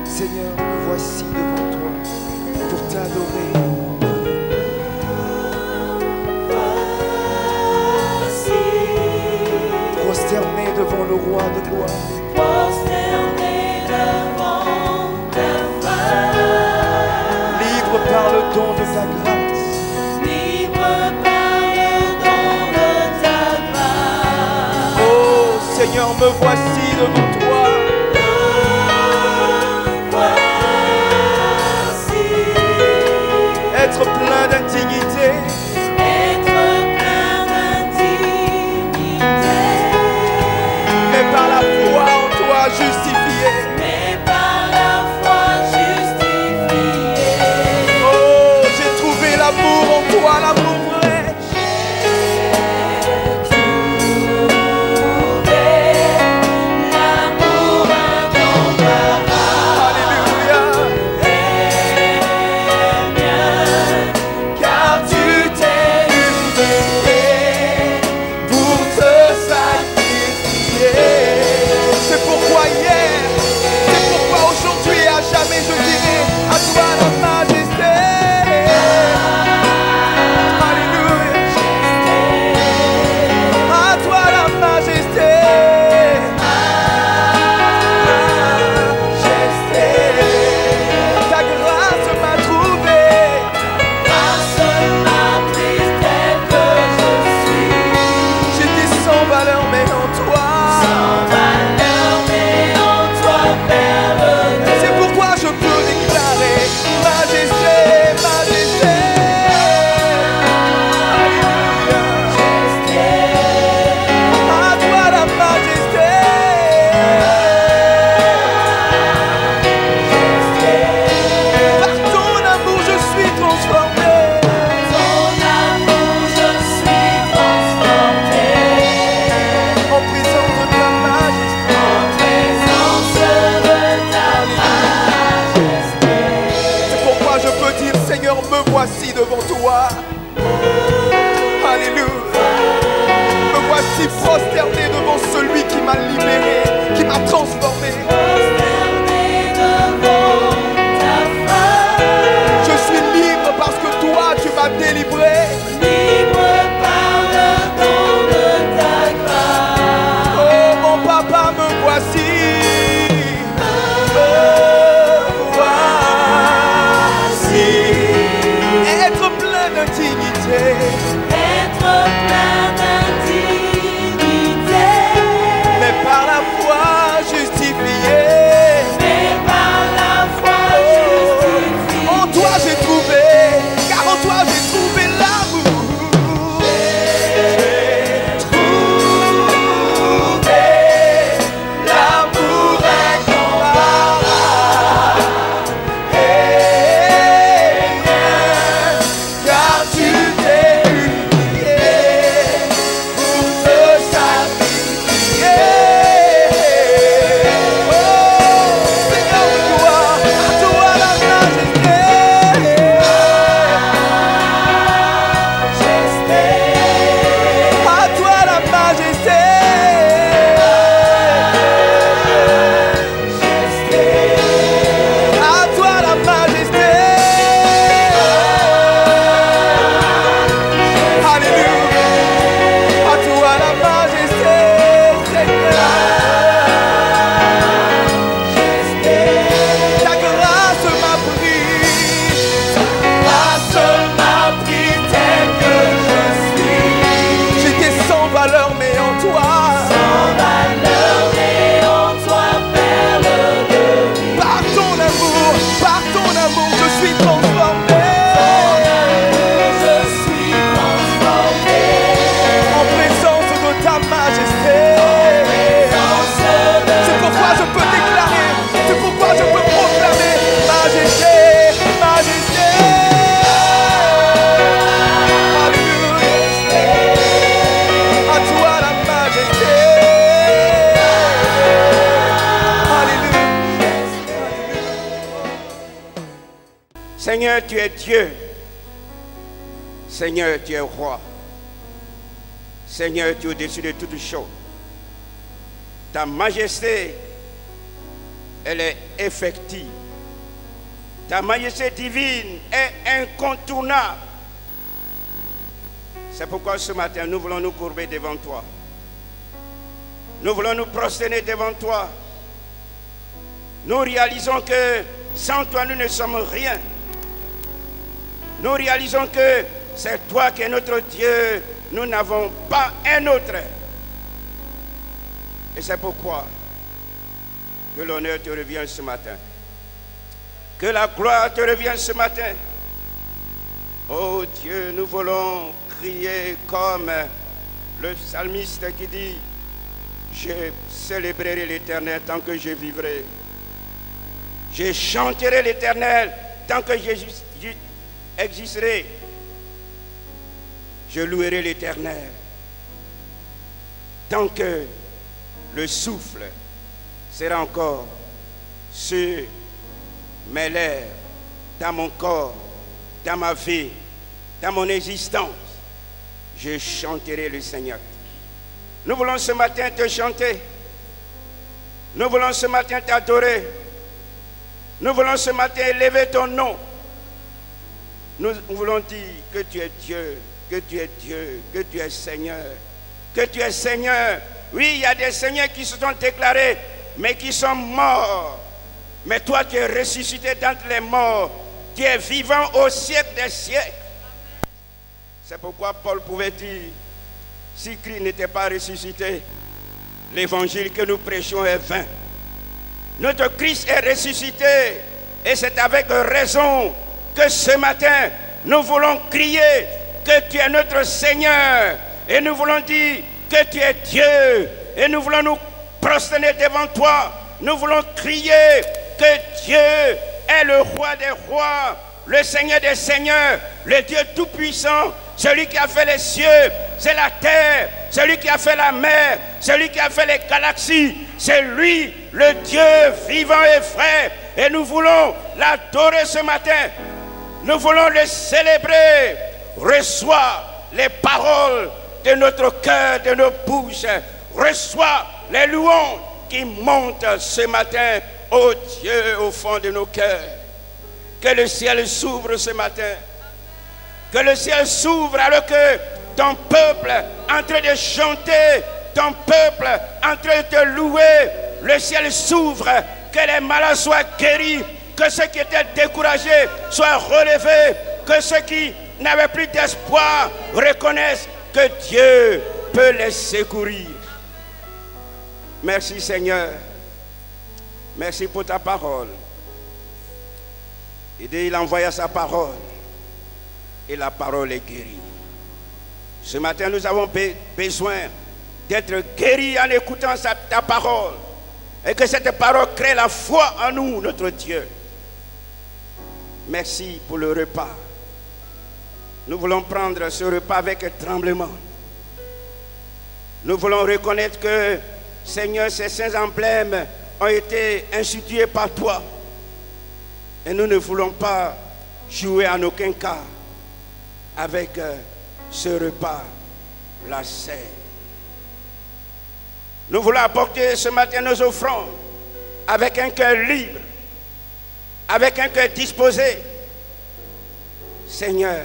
Seigneur, me voici devant toi pour t'adorer. Prosterné devant le roi de gloire. Prosterné devant ta face. Libre par le don de ta grâce. Libre par le don de ta grâce. Oh Seigneur, me voici devant toi. Être plein d'indignité. Être plein d'indignité. Mais par la foi en toi justifié. Mais par la foi justifié. Oh, j'ai trouvé l'amour en toi, l'amour vrai. L'amour incomparable. Alléluia. Car tu t'es humilié Pour te sacrifier. C'est pourquoi hier, c'est pourquoi aujourd'hui, à jamais je dirai à toi la majesté. Alléluia. À toi la majesté. Ta grâce m'a trouvé. grâce m'a prise tel que je suis. J'étais sans valeur mais en toi. Sans valeur mais en toi perle. C'est pourquoi je peux déclarer majesté, majesté. Alléluia. À toi la majesté. Par ton amour je suis transformé. Ton amour je suis transformé. En présence de ta majesté. En présence de ta majesté. C'est pourquoi je peux dire Seigneur, me voici devant toi. Alléluia. Me voici prosterné devant celui qui m'a libéré, qui m'a transformé. Prosterné devant ta face. Je suis libre parce que toi tu m'as délivré. Libre par le don de ta grâce. Oh mon papa, me voici. Me voici. Être plein d'indignité. Être plein d'indignité. Seigneur, tu es Dieu. Seigneur, tu es roi. Seigneur, tu es au-dessus de toutes choses. Ta majesté, elle est effective. Ta majesté divine est incontournable. C'est pourquoi ce matin, nous voulons nous courber devant toi. Nous voulons nous prosterner devant toi. Nous réalisons que sans toi, nous ne sommes rien. Nous réalisons que c'est toi qui es notre Dieu. Nous n'avons pas un autre. Et c'est pourquoi que l'honneur te revient ce matin. Que la gloire te revienne ce matin. Oh Dieu, nous voulons crier comme le psalmiste qui dit: je célébrerai l'Éternel tant que je vivrai. Je chanterai l'Éternel tant que j'existerai. Je louerai l'Éternel tant que le souffle sera encore sur mes lèvres, dans mon corps, dans ma vie, dans mon existence. Je chanterai le Seigneur. Nous voulons ce matin te chanter. Nous voulons ce matin t'adorer. Nous voulons ce matin élever ton nom. Nous voulons dire que tu es Dieu, que tu es Dieu, que tu es Seigneur, que tu es Seigneur. Oui, il y a des seigneurs qui se sont déclarés, mais qui sont morts. Mais toi, tu es ressuscité d'entre les morts. Tu es vivant au siècle des siècles. C'est pourquoi Paul pouvait dire: si Christ n'était pas ressuscité, l'évangile que nous prêchons est vain. Notre Christ est ressuscité. Et c'est avec raison que ce matin, nous voulons crier que tu es notre Seigneur. Et nous voulons dire que tu es Dieu. Et nous voulons nous prosterner devant toi. Nous voulons crier que Dieu est le roi des rois, le Seigneur des seigneurs, le Dieu tout-puissant, celui qui a fait les cieux, c'est la terre, celui qui a fait la mer, celui qui a fait les galaxies, c'est lui, le Dieu vivant et vrai. Et nous voulons l'adorer ce matin. Nous voulons le célébrer. Reçois les paroles de notre cœur, de nos bouches. Reçois les louanges qui montent ce matin, ô Dieu, au fond de nos cœurs. Que le ciel s'ouvre ce matin. Que le ciel s'ouvre alors que ton peuple est en train de chanter, ton peuple est en train de te louer. Le ciel s'ouvre, que les malades soient guéris, que ceux qui étaient découragés soient relevés, que ceux qui n'avaient plus d'espoir reconnaissent que Dieu peut les secourir. Merci Seigneur. Merci pour ta parole. Il envoya sa parole et la parole est guérie. Ce matin, nous avons besoin d'être guéris en écoutant ta parole et que cette parole crée la foi en nous, notre Dieu. Merci pour le repas. Nous voulons prendre ce repas avec tremblement. Nous voulons reconnaître que, Seigneur, ces saints emblèmes ont été institués par toi. Et nous ne voulons pas jouer en aucun cas avec ce repas, la scène. Nous voulons apporter ce matin nos offrandes avec un cœur libre, avec un cœur disposé. Seigneur,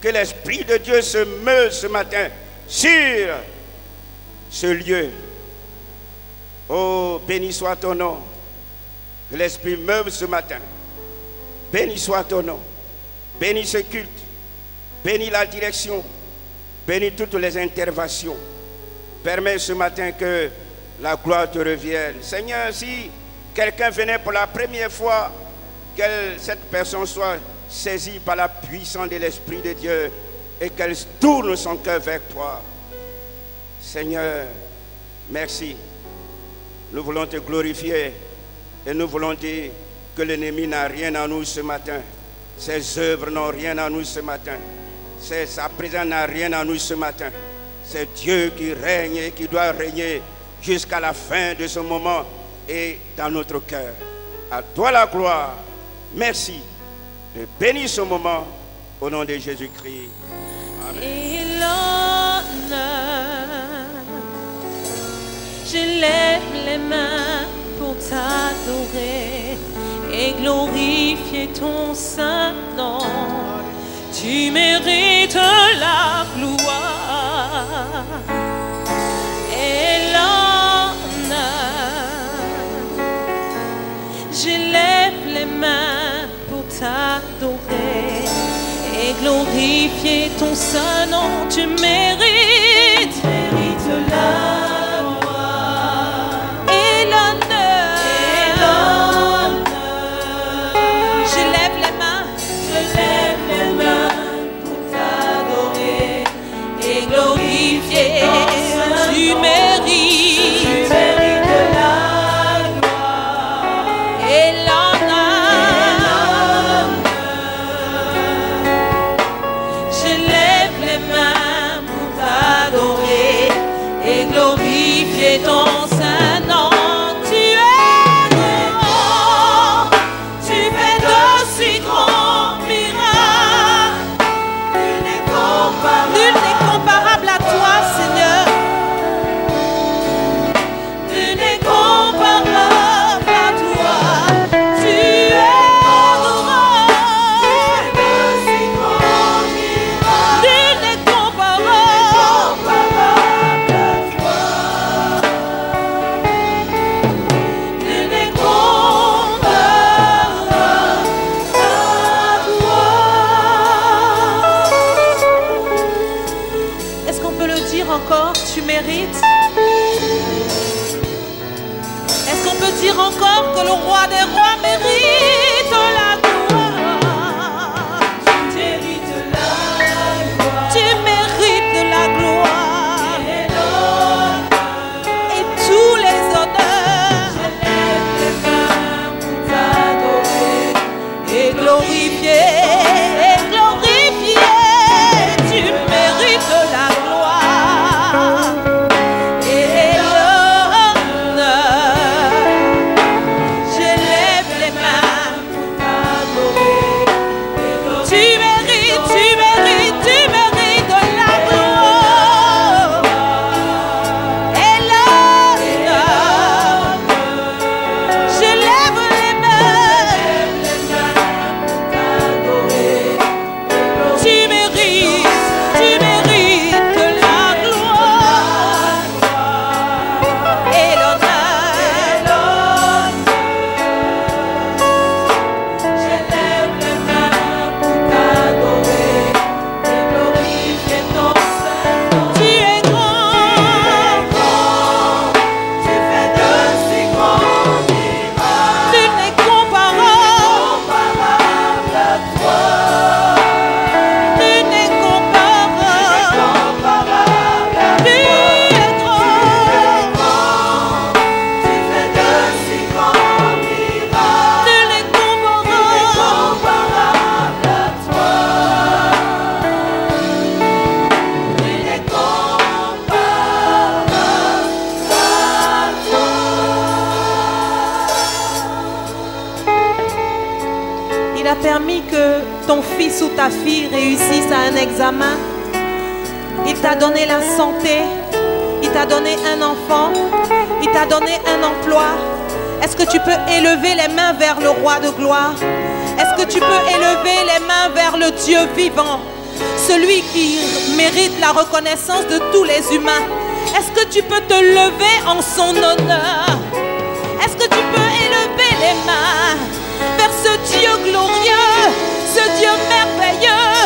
que l'Esprit de Dieu se meut ce matin sur ce lieu. Oh, béni soit ton nom. Que l'Esprit meuve ce matin. Béni soit ton nom. Bénis ce culte. Bénis la direction. Bénis toutes les interventions. Permets ce matin que la gloire te revienne. Seigneur, si quelqu'un venait pour la première fois, que cette personne soit saisie par la puissance de l'Esprit de Dieu et qu'elle tourne son cœur vers toi. Seigneur, merci. Nous voulons te glorifier et nous voulons dire que l'ennemi n'a rien en nous ce matin. Ses œuvres n'ont rien en nous ce matin. Sa présence n'a rien en nous ce matin. C'est Dieu qui règne et qui doit régner jusqu'à la fin de ce moment et dans notre cœur. À toi la gloire. Merci. de bénir ce moment au nom de Jésus-Christ. Et l'honneur, je lève les mains pour t'adorer et glorifier ton saint nom. Tu mérites la gloire et l'honneur. Je lève les mains pour t'adorer et glorifier ton saint nom. Tu mérites la gloire et l'honneur. Je lève les mains pour t'adorer et glorifier. Tu mérites la gloire et l'honneur. Je lève les mains pour t'adorer et glorifier ton saint nom. Tu es grand, tu fais de si grands miracles. Nul n'est comparable à toi, Seigneur. Nul n'est comparable à toi. Tu es grand, nul n'est comparable à toi. Nul n'est comparable à toi. Est-ce qu'on peut le dire encore? Tu mérites. Est-ce qu'on peut dire encore que le roi des rois mérite la gloire? Tu mérites la gloire. Tu mérites la gloire et tous les honneurs. Je lève les mains pour t'adorer et glorifier, et glorifier. Tu mérites la gloire et l'honneur. Je lève les mains pour t'adorer. Tu mérites, tu mérites, tu mérites la gloire et l'honneur. Je lève les mains pour t'adorer. Tu mérites la gloire et l'honneur. Je lève les mains pour t'adorer et glorifier ton saint nom. Tu es grand, tu fais de si grands miracles. Nul n'est comparable à toi. Nul n'est comparable à toi. Tu es grand, tu fais de si grands miracles. Nul n'est comparable à toi. Nul n'est comparable à toi. Il a permis que ton fils ou ta fille réussisse à un examen. Il t'a donné la santé. Il t'a donné un enfant. Il t'a donné un emploi. Est-ce que tu peux élever les mains vers le roi de gloire? Est-ce que tu peux élever les mains vers le Dieu vivant, celui qui mérite la reconnaissance de tous les humains? Est-ce que tu peux te lever en son honneur? Est-ce que tu peux élever les mains vers ce Dieu glorieux, ce Dieu merveilleux,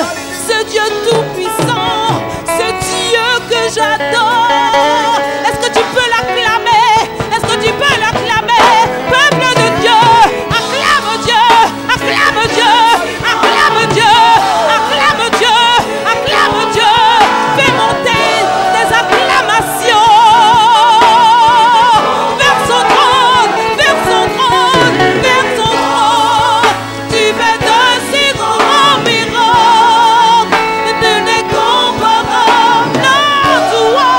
ce Dieu tout-puissant, ce Dieu que j'adore? Est-ce que tu peux l'acclamer? Est-ce que tu peux l'acclamer? Peuple de Dieu, acclame Dieu, acclame Dieu, acclame Dieu, acclame Dieu, acclame Dieu. Fais monter des acclamations vers son trône, vers son trône, vers son trône. Tu fais de si grands miracles, nul n'est comparable à toi.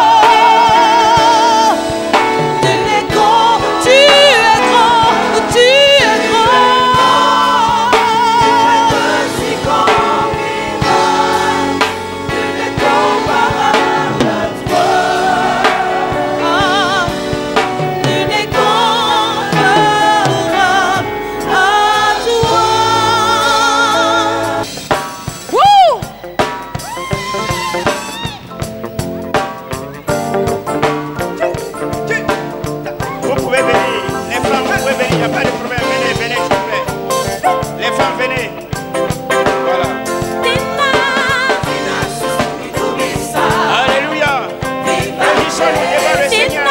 a pas de problème. Venez, venez, s'il vous plaît. Les femmes, venez. Voilà. Alléluia. Bénissons-nous devant le Seigneur.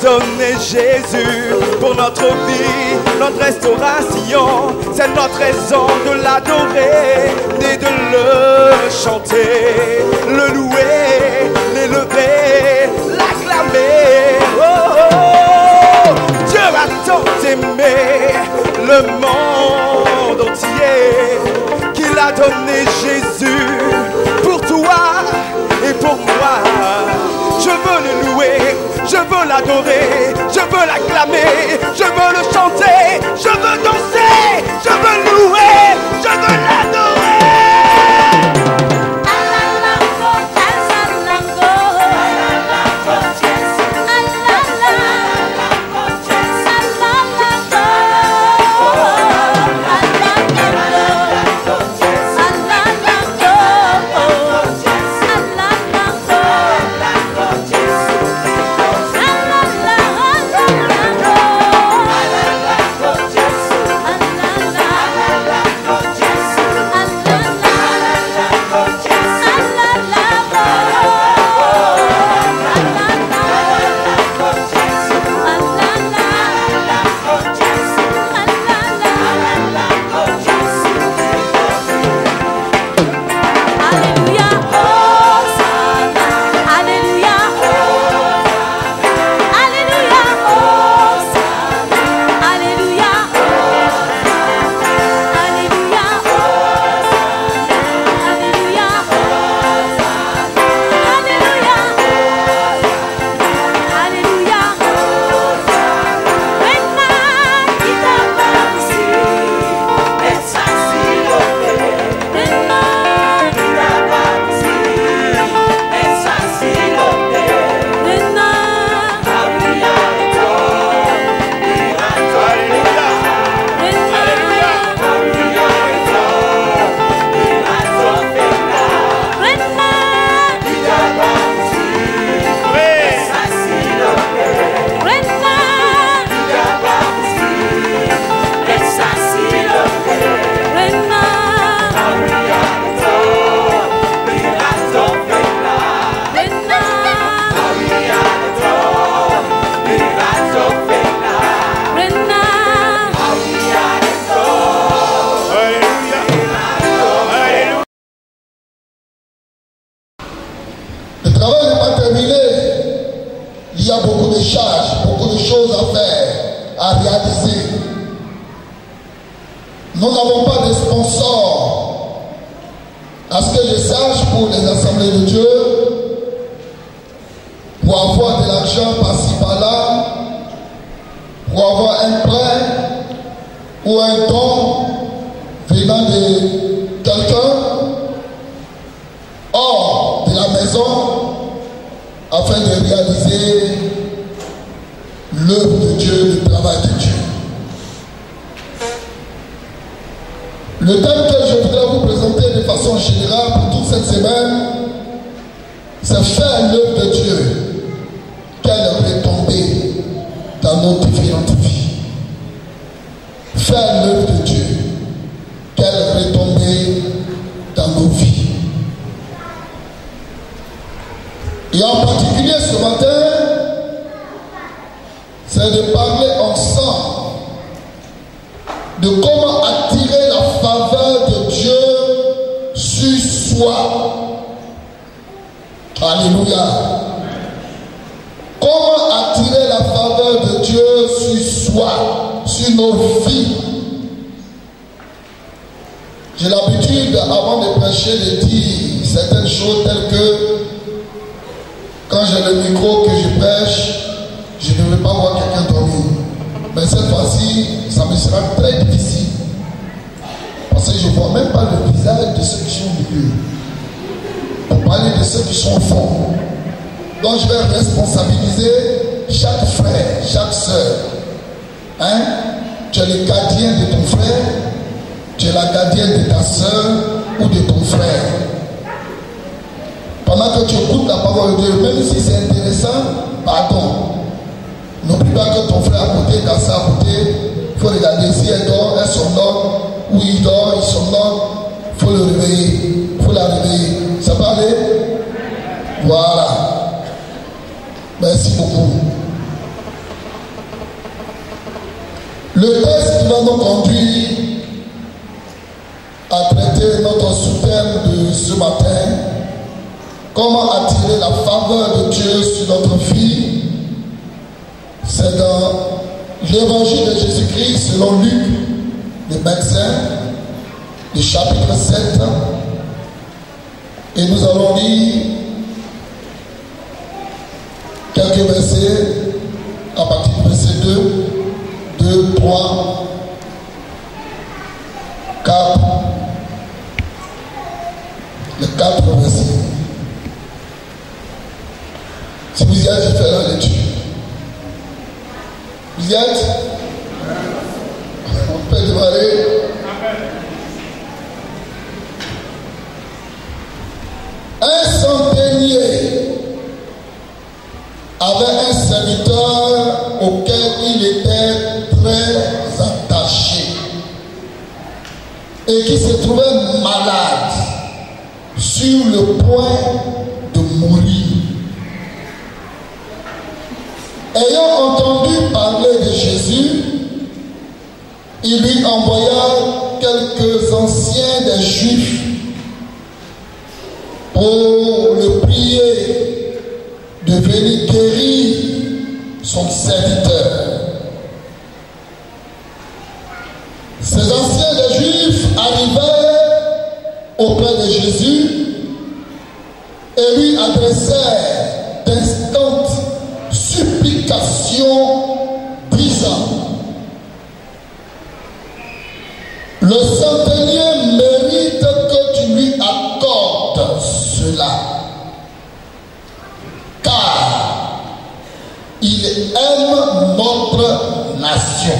Donné Jésus pour notre vie, notre restauration, c'est notre raison de l'adorer et de le chanter, le louer, l'élever, l'acclamer. Oh, oh, Dieu a tant aimé le monde entier qu'il a donné Jésus pour toi et pour moi. Je veux le louer, je veux l'adorer, je veux l'acclamer, je veux le chanter, je veux danser, je veux louer, je veux l'adorer. Il y a beaucoup de charges, beaucoup de choses à faire, à réaliser. Nous n'avons pas de sponsors pour les assemblées de Dieu, pour avoir de l'argent par-ci par-là, pour avoir un prêt ou un don venant de quelqu'un hors de la maison afin de réaliser l'œuvre de Dieu, le travail de Dieu. Le thème que je voudrais vous présenter de façon générale pour toute cette semaine, c'est faire l'œuvre de Dieu, qu'elle retombée dans nos différentes vies. Faire l'œuvre de Dieu, qu'elle retombée dans nos vies. Et en particulier ce matin, c'est de parler ensemble de comment attirer la faveur de Dieu sur soi. Alléluia. Comment attirer la faveur de Dieu sur soi, sur nos vies. J'ai l'habitude, avant de prêcher, de dire certaines choses telles que quand j'ai le micro que je prêche, je ne veux pas voir quelqu'un dormir. Mais cette fois-ci, ça me sera très difficile. Parce que je ne vois même pas le visage de ceux qui sont au milieu. Pour parler de ceux qui sont au fond. Donc je vais responsabiliser chaque frère, chaque soeur. Hein? Tu es le gardien de ton frère, tu es la gardienne de ta soeur ou de ton frère. Pendant que tu écoutes la parole de Dieu, même si c'est intéressant, pardon. N'oublie pas que ton frère à côté, ta soeur à côté, il faut regarder si elle dort, elle somnole, ou il dort, il somnole, il faut le réveiller, il faut la réveiller. Ça peut aller? Voilà. Merci beaucoup. Le texte qui va nous conduire à traiter notre sous-thème de ce matin, comment attirer la faveur de Dieu sur notre vie, c'est dans l'évangile de Jésus-Christ selon Luc, le médecin, le chapitre 7. Et nous allons lire quelques versets à partir du verset 2, 3, 4, les 4 versets. Si vous y êtes, je fais la lecture. Vous y êtes? On peut démarrer. Un centenier avait un serviteur auquel il était très attaché et qui se trouvait malade, sur le point de mourir. Ayant entendu parler de Jésus, il lui envoya quelques anciens des Juifs pour le prier de venir guérir son serviteur. Ces anciens des Juifs arrivèrent auprès de Jésus et lui adressèrent d'instantes supplications disant: le centenier mérite que tu lui accordes cela, car il aime notre nation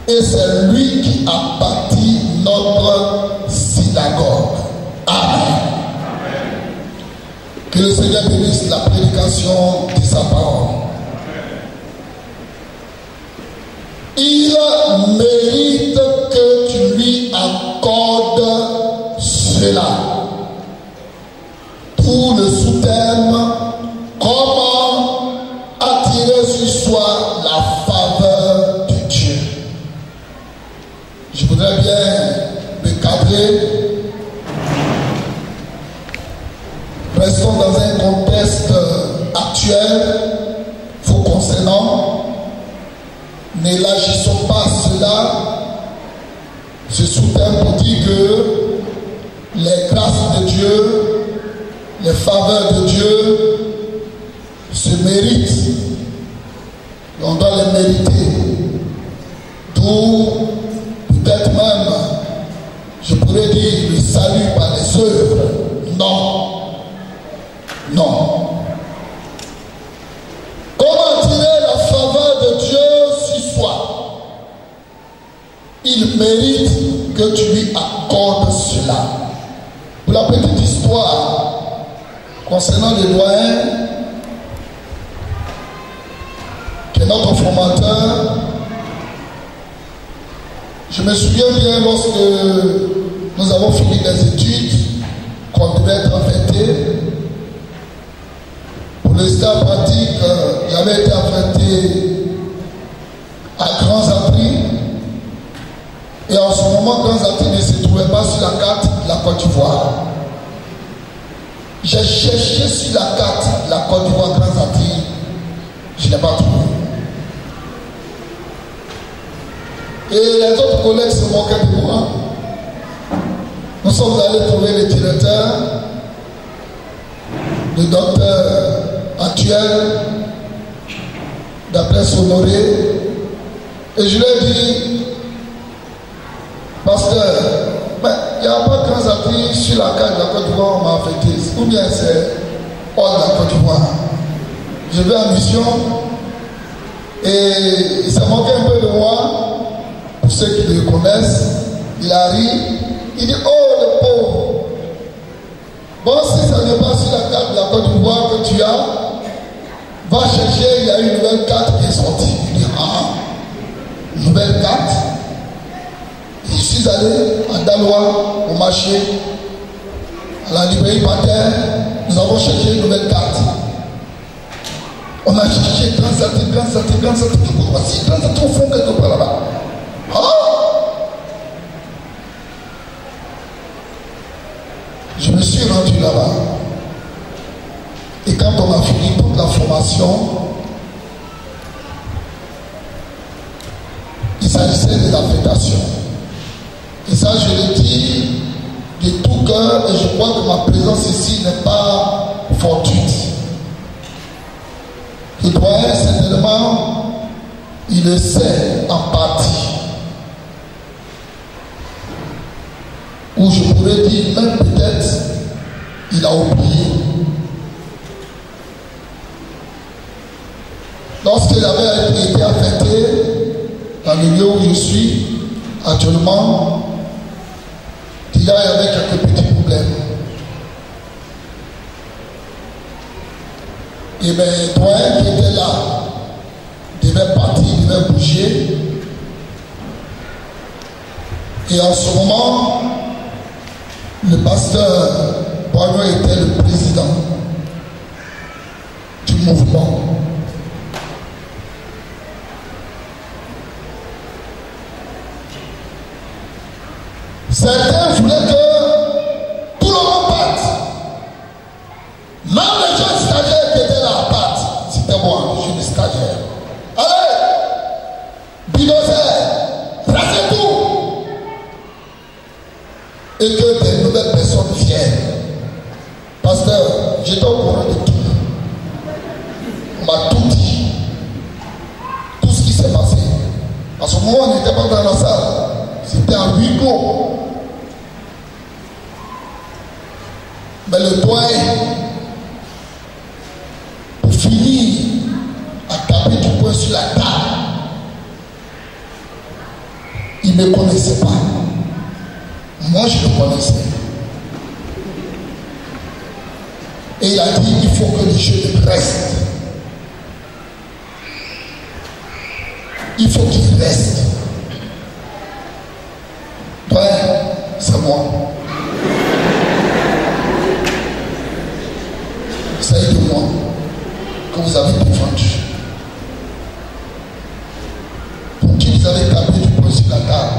et c'est lui qui a bâti notre synagogue. Amen. Que le Seigneur bénisse la prédication de sa parole. Il mérite que tu lui accordes cela. Tout le sous-thème: comment attirer sur soi la faveur de Dieu. Je voudrais bien me cadrer. Restons dans un contexte actuel, vous concernant. N'élargissons pas cela. Ce sous-thème pour dire que les grâces de Dieu Dieu, les faveurs de Dieu se méritent. Et on doit les mériter. D'où peut-être même, je pourrais dire, le salut par les œuvres. Non. Non. Comment attirer la faveur de Dieu sur soi? Il mérite que tu lui accordes cela. Pour la petite histoire concernant les doyens, qui est notre formateur, je me souviens bien lorsque nous avons fini les études, qu'on devait être affecté. Pour le stage pratique, il avait été affecté à Grands Apris. Et en ce moment, Grands Apris ne se trouvait pas sur la carte de la Côte d'Ivoire. J'ai cherché sur la carte de la Côte d'Ivoire, Grands Apris. Je n'ai pas trouvé. Et les autres collègues se moquaient de moi. Nous sommes allés trouver le directeur, le docteur actuel, d'après Sonoré, et je lui ai dit, pasteur, il n'y a pas Grands Apris sur la carte de la Côte d'Ivoire, on m'a affecté, ou bien c'est hors de la Côte d'Ivoire. Je vais en mission, et il s'est moqué un peu de moi. Pour ceux qui le connaissent, il a ri. Il dit, oh le pauvre. Bon, si ça n'est pas sur la carte de la Côte d'Ivoire que tu as, va chercher, il y a une nouvelle carte qui est sortie. Il dit, nouvelle carte. Et je suis allé à Dalois, au marché, à la librairie Pater. Nous avons cherché une nouvelle carte. On a cherché Grands Apris. Voici Grands Apris au fond quelque part là-bas. Je me suis rendu là-bas. Et quand on a fini toute la formation, il s'agissait de l'affectation. Et ça, je le dis de tout cœur, et je crois que ma présence ici n'est pas fortuite. Le doyen, certainement, il le sait en partie. Ou je pourrais dire, même peut-être, il a oublié. Lorsqu'il avait été affecté dans le lieu où je suis actuellement, il y avait quelques petits problèmes. Et bien, le doyen qui était là devait partir, devait bouger. Et en ce moment, le pasteur Boignon était le président du mouvement. Certains voulaient que tout le monde parte. Même les jeunes stagiaires qui étaient là partent. C'était moi, je suis stagiaire. Allez, bulldozer, tracez tout. Et que des nouvelles personnes viennent. Pasteur, j'étais au courant de tout. On m'a tout dit. Tout ce qui s'est passé. À ce moment, on n'était pas dans la salle. C'était en huis clos. Mais le doyen, pour finir, a tapé du poing sur la table. Il ne me connaissait pas. Moi, je le connaissais. Et il a dit, il faut que les jeunes restent. Il faut qu'ils restent. Doyen, c'est moi. C'est de moi que vous avez défendu. Pour qui vous avez tapé du poing sur la table.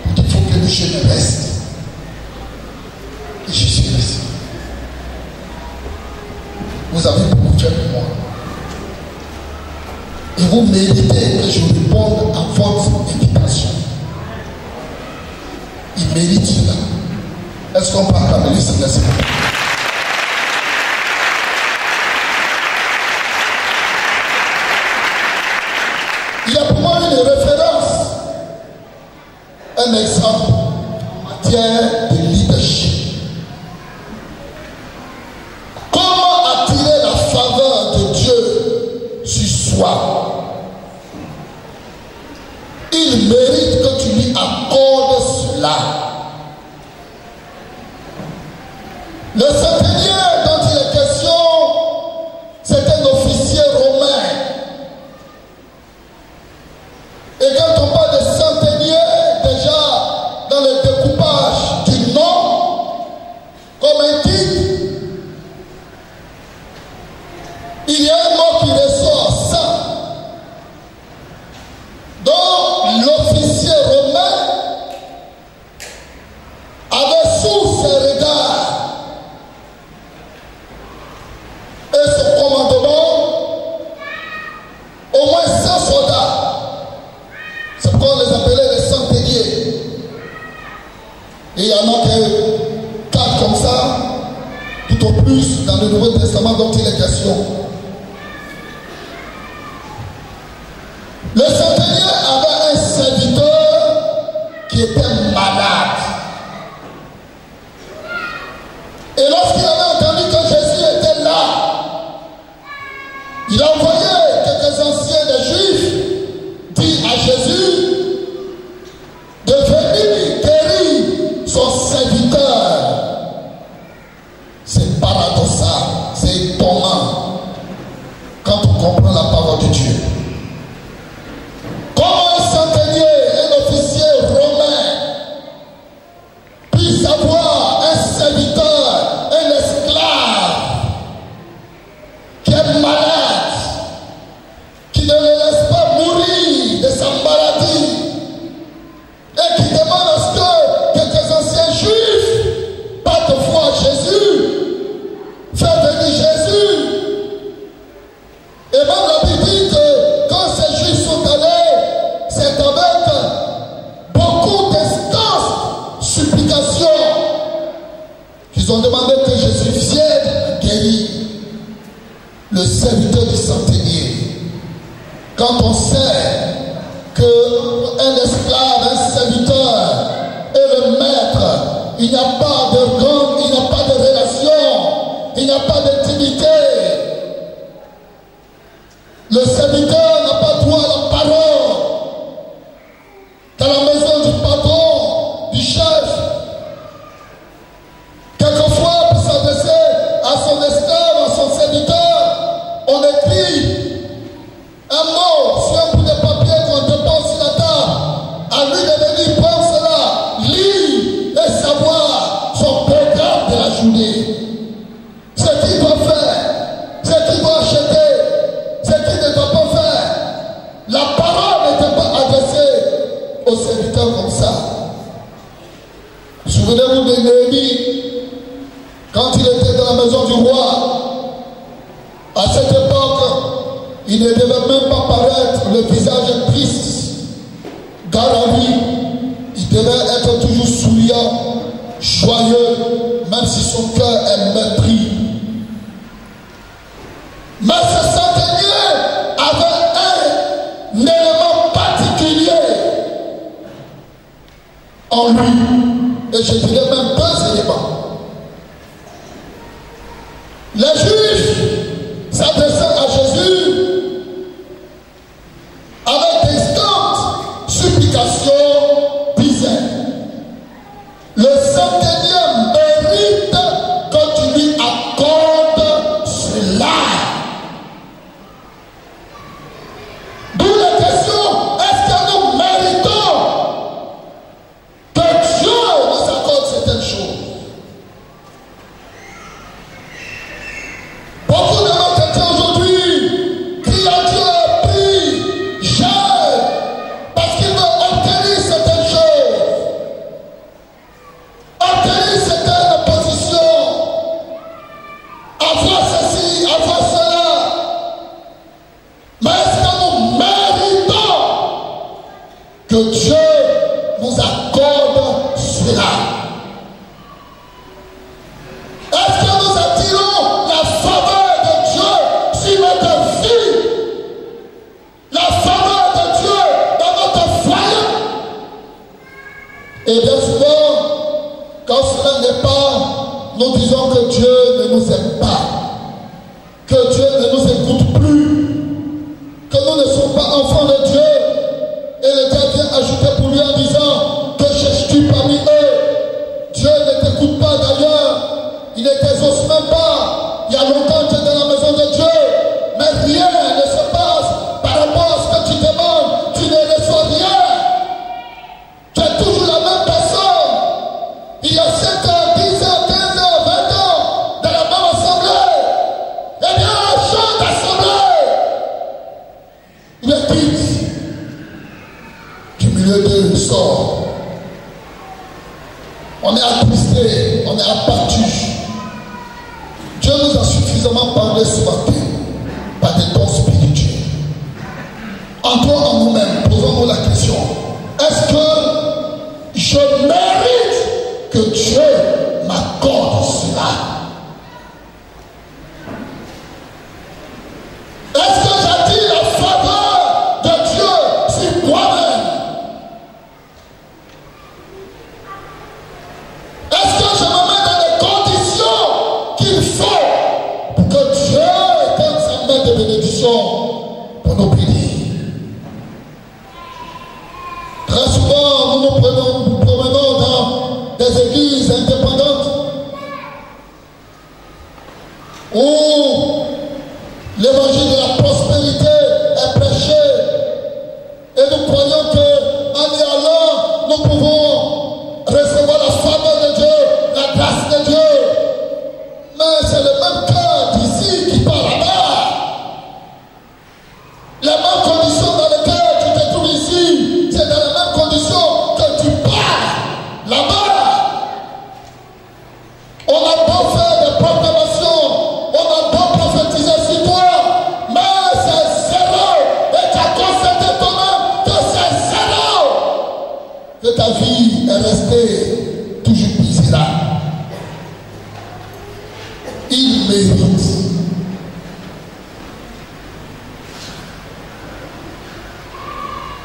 Pour qu'il faut que les jeunes restent. Et je suis resté. Vous avez beaucoup fait pour moi. Et vous méritez que je réponde à votre invitation. Il mérite cela. Est-ce qu'on peut acclamer le Seigneur? Il y a pour moi une référence, un exemple en matière de leadership. Comment attirer la faveur de Dieu sur soi? Il mérite que tu lui accordes cela. Le centenier dont il est question, c'est un officier romain. Et quand on parle de centenier, déjà dans le découpage du nom, comme un titre, il y a un mot qui ressort, cent. Donc l'officier romain avait sous ses regards et son commandement au moins 100 soldats. C'est pourquoi on les appelait les centeniers. Et il y en a que 4 comme ça, tout au plus dans le Nouveau Testament dont il est question. Le centenier avait un serviteur qui était malade. Et lorsqu'il avait entendu que Jésus était là, il a envoyé quelques anciens des Juifs dit à Jésus de venir guérir son serviteur. C'est paradoxal, c'est étonnant quand on comprend la parole de Dieu. Comment un centenier, un officier romain puisse avoir un serviteur, un esclave qui est malade, qui ne le laisse pas mourir de sa maladie et qui demande à ce que quelques anciens juifs partent voir Jésus, faire venir Jésus. Et même la Bible dit que quand ces juifs sont allés, c'est avec beaucoup d'instances, supplications, qu'ils ont demandé que Jésus vienne guérir le serviteur du centenier. Quand on sait qu'un esclave, un serviteur et le maître, il n'y a pas de rang, il n'y a pas de relation, il n'y a pas d'intimité. Le serviteur n'a pas droit à la parole. Dans la maison du patron, du chef, quelquefois pour s'adresser à son esclave, à son serviteur, on écrit un mot sur un bout de papier qu'on dépose sur la table. À lui de venir prendre cela, lire et savoir son programme de la journée. Ce qu'il doit faire, ce qu'il doit acheter, ce qu'il ne doit pas faire. La parole n'était pas adressée aux serviteurs comme ça. Souvenez-vous de Néhémie, quand il était dans la maison du roi. À cette époque, il ne devait même pas paraître le visage triste. Gare à lui, il devait être toujours souriant, joyeux, même si son cœur est meurtri. Mais ce centenier avait un élément particulier en lui, et je dirais même 2 éléments. Les Juifs s'adressant à Jésus avec d'instantes supplications disaient: le centenier mérite que tu lui accordes cela. D'où la question: est-ce que nous méritons que Dieu nous accorde certaines choses? Beaucoup de nos chrétiens aujourd'hui nous disons que Dieu ne nous aime pas, que Dieu ne nous écoute plus, que nous ne sommes pas enfants de Dieu. Et le diable vient ajouter pour lui en disant, que cherches-tu parmi eux? Dieu ne t'écoute pas d'ailleurs, il ne t'exauce même pas. Il y a longtemps que tu es dans la maison de Dieu, mais rien ne se passe par rapport à ce que tu demandes. Tu ne reçois rien. Tu es toujours la même personne. Il y a 5 ans, 10 ans, 15 ans, 20 ans, dans la même assemblée. Eh bien, chante assemblée. Il est quitte du milieu de sort. On est attristé, on est abattu. Dieu nous a suffisamment parlé ce matin par des dons spirituels. Entrons en nous-mêmes, posons-nous la question. Est-ce que je mérite que Dieu m'accorde cela? Est-ce que j'attire la faveur de Dieu sur moi-même? Est-ce que je me mets dans les conditions qu'il faut pour que Dieu donne sa main de bénédiction pour nous bénir? Très souvent, nous promenons dans des églises indépendantes où l'évangile de la prospérité est prêché et nous croyons qu'en y allant, nous pouvons recevoir la faveur de Dieu, la grâce de Dieu. Mais c'est le même cœur d'ici qui part là-bas. Les mêmes conditions dans lesquelles tu te trouves ici, c'est dans les mêmes conditions que tu pars là-bas. On a beau faire des proclamations, on a beau prophétiser sur toi, mais c'est zéro. Et tu as constaté toi-même que c'est zéro. Que ta vie est restée toujours misérable. Il mérite.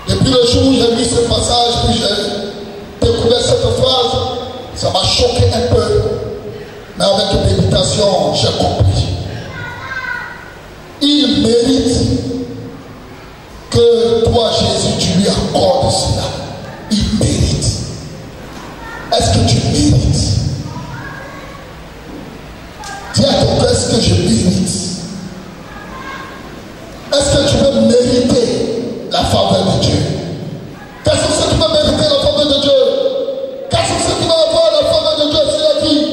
Depuis le jour où j'ai lu ce passage, puis j'ai découvert cette phrase, ça m'a choqué un peu. Mais avec méditation, j'ai compris. Il mérite que toi, Jésus, tu lui accordes cela. Il mérite. Est-ce que tu mérites? Dis à ton cœur, est-ce que je mérite? Est-ce que tu peux mériter la faveur de Dieu? Quels sont ceux qui vont mériter la faveur de Dieu? Quels sont ceux qui vont avoir la faveur de Dieu sur la vie?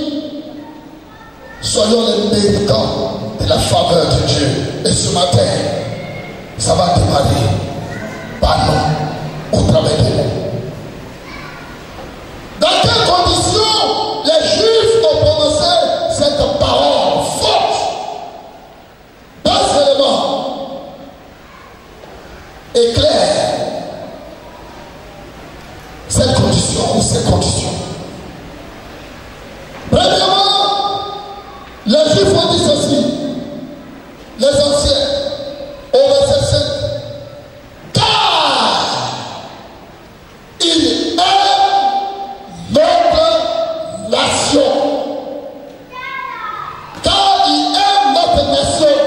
Soyons les méritants de la faveur de Dieu. Et ce matin, ça va démarrer par nous, au travers de nous. Dans quelles conditions les Juifs ont prononcé cette parole forte? 2 éléments et clairs. Cette condition ou ces conditions. Premièrement, les Juifs ont dit ceci. Les anciens, au verset 5. Car il est notre nation. Car il aime notre nation.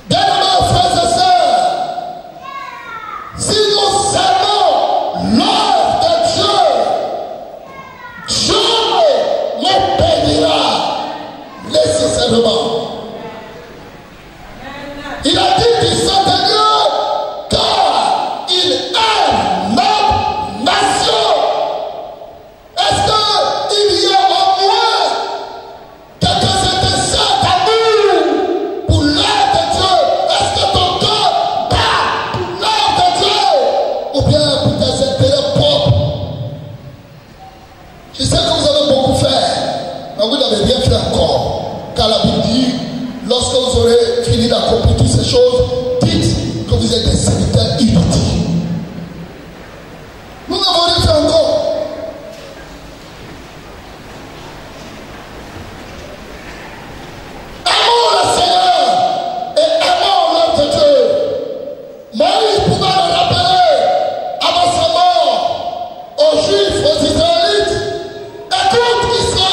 Bien-aimés frères et sœurs, si nous aimons l'œuvre de Dieu, Dieu nous bénira nécessairement. Il a dit du Saint-Seigneur, car il aime notre nation. Est-ce qu'il y a au moins quelques étincelles d'amour pour l'œuvre de Dieu? Est-ce que ton cœur bat pour l'œuvre de Dieu? Ou bien pour tes intérêts propres? Je sais que vous avez beaucoup fait, mais vous n'avez rien fait encore. Car la Bible dit, lorsque vous aurez fini d'accomplir toutes ces choses, dites que vous êtes des serviteurs inutiles. Nous n'avons rien fait encore. Aimons le Seigneur et aimons l'œuvre de Dieu. Moïse pouvait le rappeler avant sa mort aux Juifs, aux Israélites. Écoute Israël.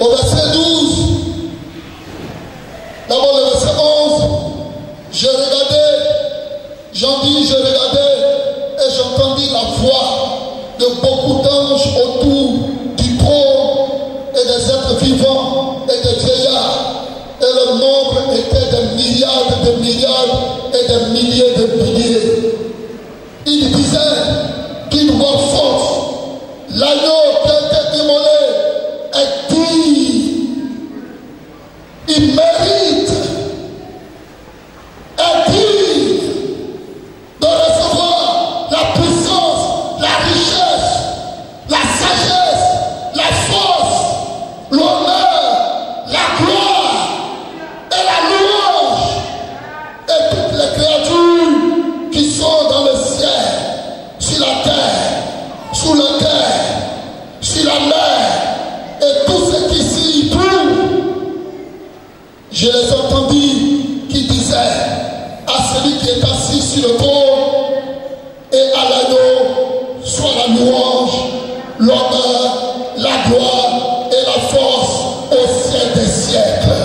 Au verset 12, d'abord le verset 11, je regardais et j'entendis la voix de beaucoup d'anges autour du trône et des êtres vivants et des vieillards. Et le nombre était des milliards et des milliers de milliers. Il disait d'une voix forte, l'agneau qui a été immolé est digne. Il mérite, est digne de recevoir la puissance, la richesse, la sagesse, la force, l'honneur, la gloire et la louange. Et toutes les créatures qui sont dans le ciel, sur la terre, sous la terre, sur la mer, et tous ceux qui s'y trouvent, je les entendis qui disaient à celui qui est assis sur le trône et à l'agneau soit la louange, l'honneur, la gloire et la force au ciel des siècles.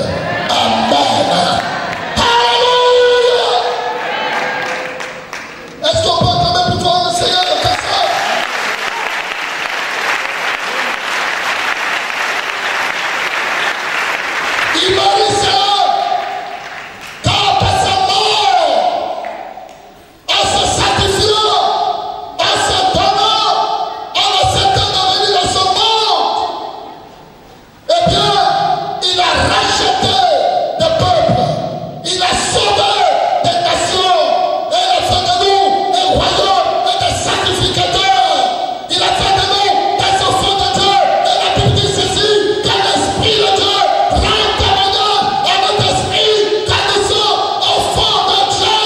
Amen. Alléluia. Est-ce qu'on peut acclamer pour toi le Seigneur de ta foi? Il mérite cela, car par sa mort, en se sacrifiant, en se donnant, en acceptant de venir dans ce monde, eh bien, il a racheté des peuples, il a sauvé des nations, et il a fait de nous un royaume et des sacrificateurs. Il a fait de nous des enfants de Dieu, et la Bible dit ceci, que l'Esprit de Dieu rend témoignage à notre esprit, car nous sommes enfants de Dieu.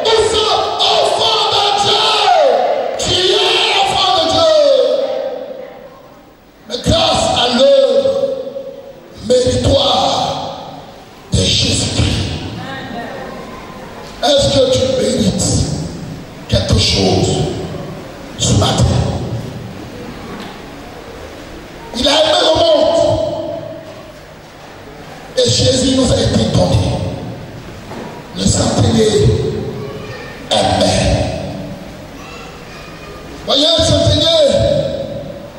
Nous sommes enfants de Dieu. Tu es enfant de Dieu. Mais grâce à l'œuvre méritoire de Jésus-Christ, est-ce que tu mérites quelque chose ce matin? Il a aimé le monde et Jésus nous a été donné. Le centenier aimé. Voyez, le centenier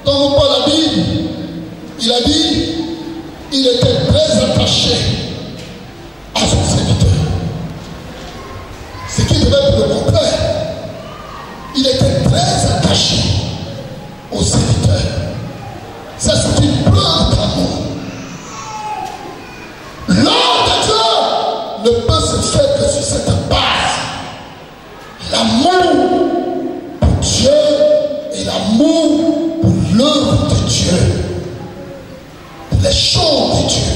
dont nous parle la Bible, il a dit il était très attaché à son serviteur. Ce qui devait être le contraire. Il était très attaché au serviteur. Ça, c'est une preuve d'amour. L'homme de Dieu ne peut se faire que sur cette base. L'amour pour Dieu et l'amour pour l'œuvre de Dieu. Pour les choses de Dieu.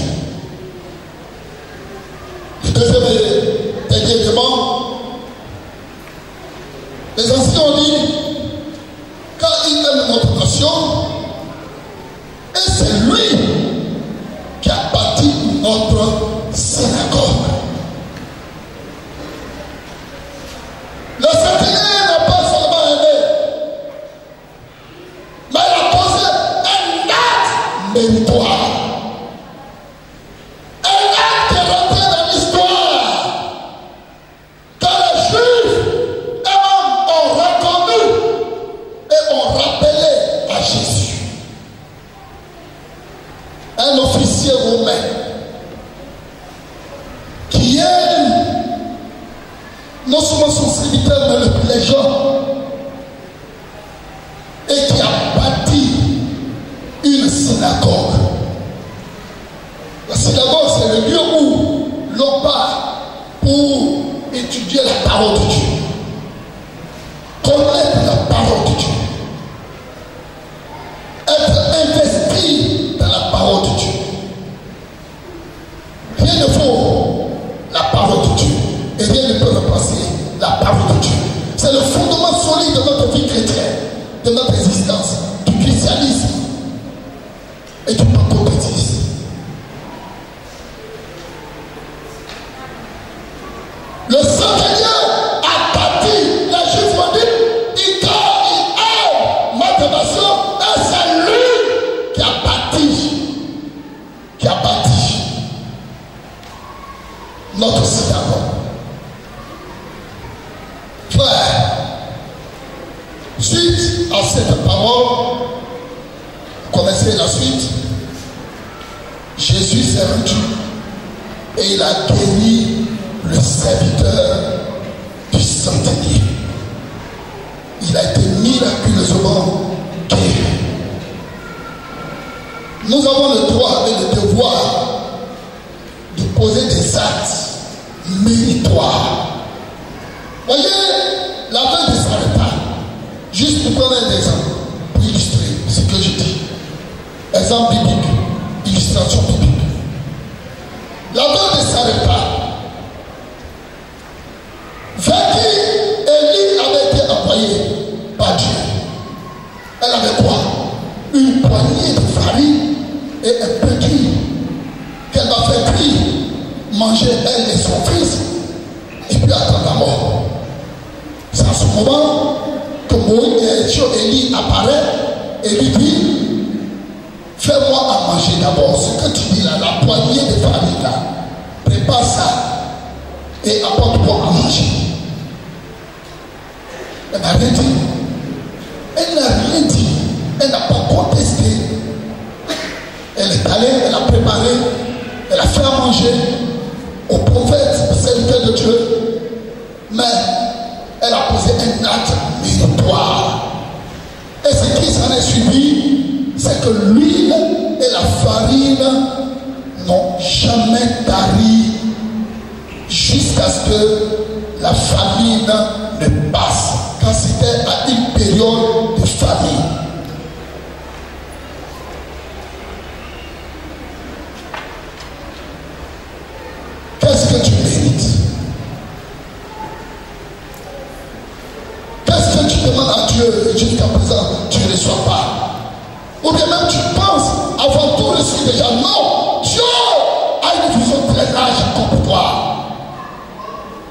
Le deuxième et dernier élément, les anciens ont dit, quand il aime notre nation, et c'est lui qui a bâti notre synagogue. Le centenier n'a pas seulement aimé, mais il a posé un acte méritoire. Un acte qui est rentré dans l'histoire. Quand les Juifs ont reconnu et ont rappelé à Jésus. Un officier romain qui aime non seulement son serviteur mais les gens et qui a bâti une synagogue. La synagogue, c'est le lieu où l'on part pour étudier la parole de Dieu, connaître la parole de Dieu, être investi dans la parole de Dieu. Rien ne vaut la parole de Dieu et rien ne peut remplacer la parole de Dieu. C'est le fondement solide de notre vie chrétienne, de notre existence, du christianisme et du pentecôtisme. Le Seigneur a ensuite, Jésus s'est rendu et il a guéri le serviteur du centenier. Il a été miraculeusement guéri. Nous avons le droit et le devoir de poser des actes méritoires. Voyez, l'aveugle ne s'arrête pas. Juste pour prendre un exemple, pour illustrer ce que je dis. Exemple biblique, illustration biblique. L'aveugle ne s'arrête pas. Vers qui Élie avait été envoyé par Dieu. Elle avait quoi? Une poignée de farine et un peu d'huile qu'elle va faire cuire, manger elle et son fils, et puis attendre la mort. C'est en ce moment que Élie apparaît et lui dit: fais-moi à manger d'abord. Ce que tu dis là, la poignée de farine là, prépare ça et apporte-moi à manger. Elle n'a rien dit. Elle n'a rien dit. Elle n'a pas contesté. Elle est allée, elle a préparé, elle a fait à manger au prophète, au serviteur de Dieu. Mais elle a posé un acte méritoire. Et ce qui s'en est suivi, c'est que l'huile et la farine n'ont jamais tari jusqu'à ce que la famine ne passe. Quand c'était à une période de famine. Qu'est-ce que tu mérites? Qu'est-ce que tu demandes à Dieu et jusqu'à présent tu ne reçois pas? Ou bien même tu penses avoir tout reçu déjà? Non! Dieu a une vision très large comme toi.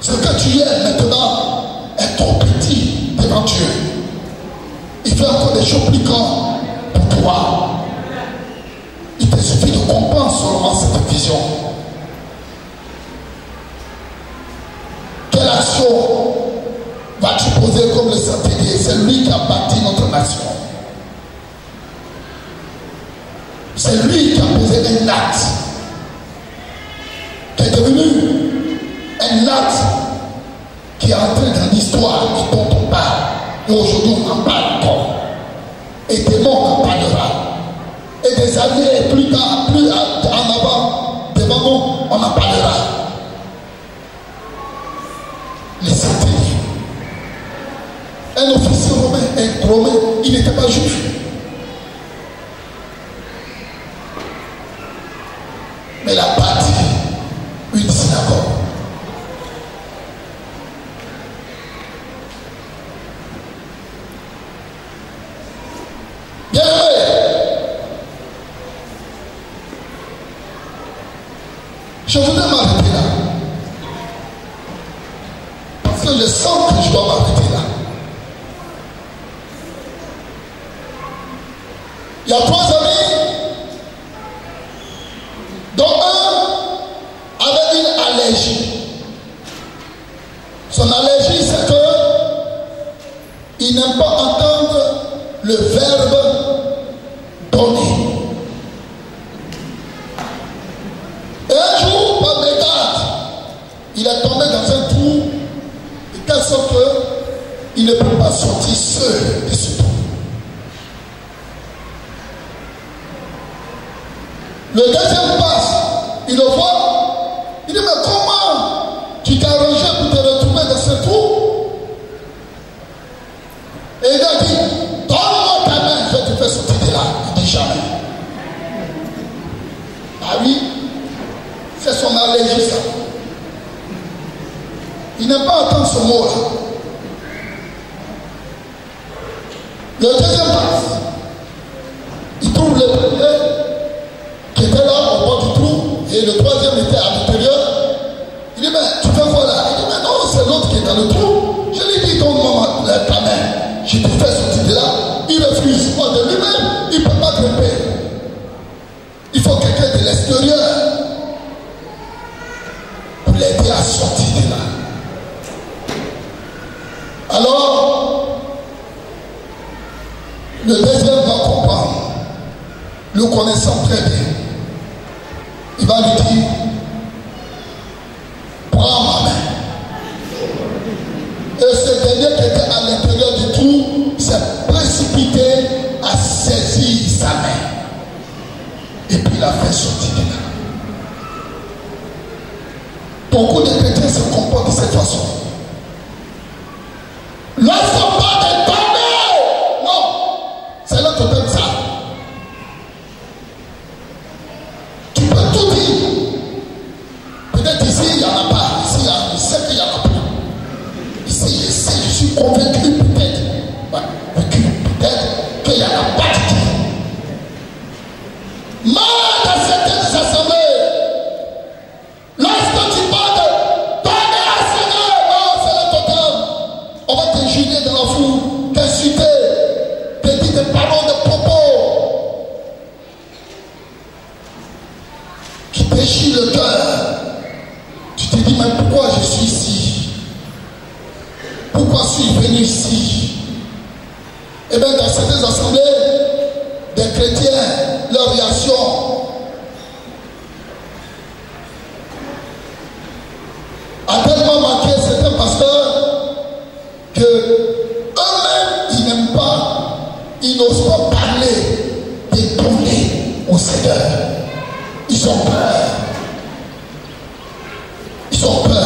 Ce que tu es maintenant est trop petit devant Dieu. Il fait encore des choses plus grandes pour toi. Il te suffit de comprendre seulement cette vision. Quelle action vas-tu poser comme le Saint-Esprit? C'est lui qui a bâti notre nation. C'est lui qui a posé un acte qui est devenu un acte qui est entré dans l'histoire et dont on parle. Et aujourd'hui on en parle encore. Et demain on en parlera. Et des années plus tard, plus en avant, devant nous, on en parlera. Les centeniers. Un officier romain, il n'était pas juif. Mais il a bâti une synagogue. Bien aimé, je voudrais m'arrêter là. Parce que je sens que je dois m'arrêter là. Il y a 3 amis, dont un avait une allergie. Son allergie, c'est que il n'aime pas entendre le verbe donner. Et un jour, par mégarde, il est tombé dans un trou, de telle sorte qu'il ne peut pas sortir seul de ce trou. Le deuxième passe, il le voit, il dit: mais comment tu t'es arrangé pour te retrouver dans ce trou? Et il a dit: donne-moi ta main, je vais te faire sortir de là. Il dit: jamais. Ah oui, c'est son allergie ça. Il n'aime pas entendre ce mot-là. Le deuxième passe, il trouve le premier qui était là au bord du trou et le troisième était à l'intérieur. Il dit: mais tu fais quoi là? Il dit: mais non, c'est l'autre qui est dans le trou. Je lui dis: donne-moi ta main, je te fais sortir de là. Il refuse. Moi de lui-même, il ne peut pas grimper. Il faut quelqu'un de l'extérieur pour l'aider à sortir de là. Alors, le deuxième va comprendre. Le connaît connaissant très bien. Il va lui dire, prends ma main. Et ce dernier qui était à l'intérieur du trou s'est précipité à saisir sa main. Et puis il a fait sortir de là. Beaucoup de chrétiens se comportent de cette façon. Lorsqu'on parle de donner, non, c'est là que donne ça. Tu peux tout dire. Peut-être ici, il n'y en a pas. Ici, je sais qu'il n'y en a pas. Ici, je suis convaincu peut-être. Peut-être qu'il n'y en a pas du tout. Mais dans certaines assemblées, lorsque tu parles de donner à Seigneur, non, c'est le totem. On va t'injurier dans la foule, t'insulter, te dire des paroles de propos qui déchirent le cœur. Tu te dis, mais pourquoi je suis ici? Pourquoi suis-je venu ici? Eh bien, dans certaines assemblées, des chrétiens, leur réaction a tellement marqué certains pasteurs que eux-mêmes, ils n'aiment pas, ils n'osent pas parler et donner au Seigneur. Ils ont peur. Ils ont peur.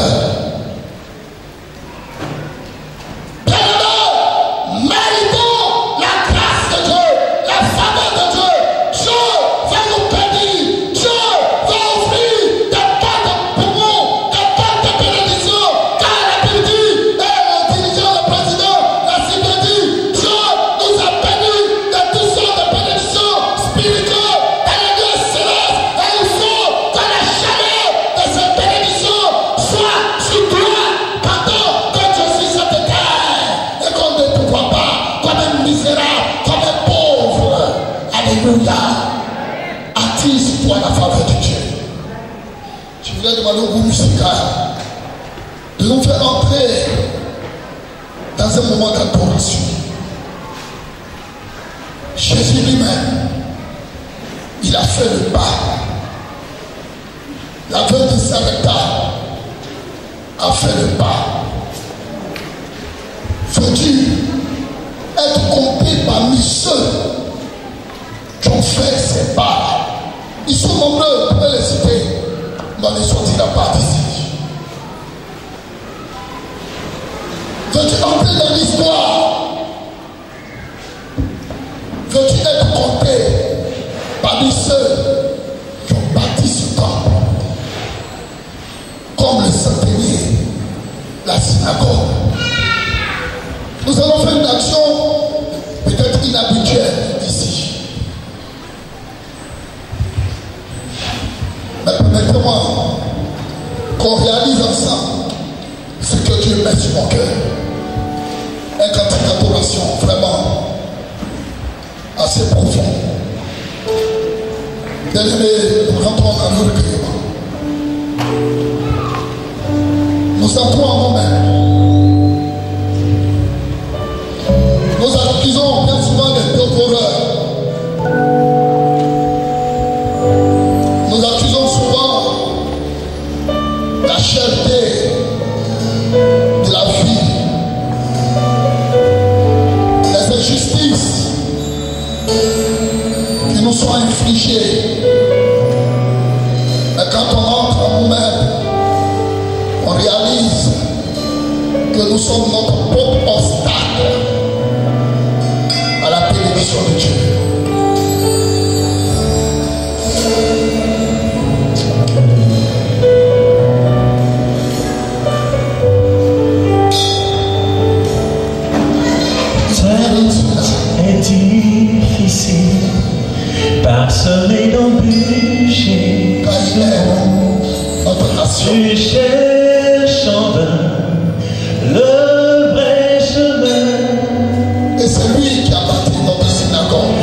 Attise-toi la faveur de Dieu. Je voulais demander au groupe musical de nous faire entrer dans un moment d'adoration. Jésus lui-même, il a fait le pas. La veuve de Sarepta a fait le pas. Veux-tu être compté parmi ceux qui ont fait ces pas? Ils sont nombreux, vous pouvez les citer, mais on ne sortira pas d'ici. Veux-tu entrer dans l'histoire? Veux-tu être compté parmi ceux qui ont bâti ce temple? Comme le centenier, la synagogue. Nous allons faire une action peut-être inhabituelle ici. Mais permettez-moi qu'on réalise ensemble ce que Dieu met sur mon cœur. Un cantique d'adoration vraiment assez profond. Bien-aimés, nous rentrons dans le recueillement. Nous entrons en nous-mêmes. Nous accusons bien souvent des dévoreurs. Nous accusons souvent la cherté de la vie, les injustices qui nous sont infligées. Mais quand on entre en nous-mêmes, on réalise que nous sommes notre propre obstacle à la bénédiction de Dieu. Est difficile, parsemé d'embûches. Car il est notre nation. Tu cherches en vain le vrai chemin. Et c'est lui qui a bâti notre synagogue.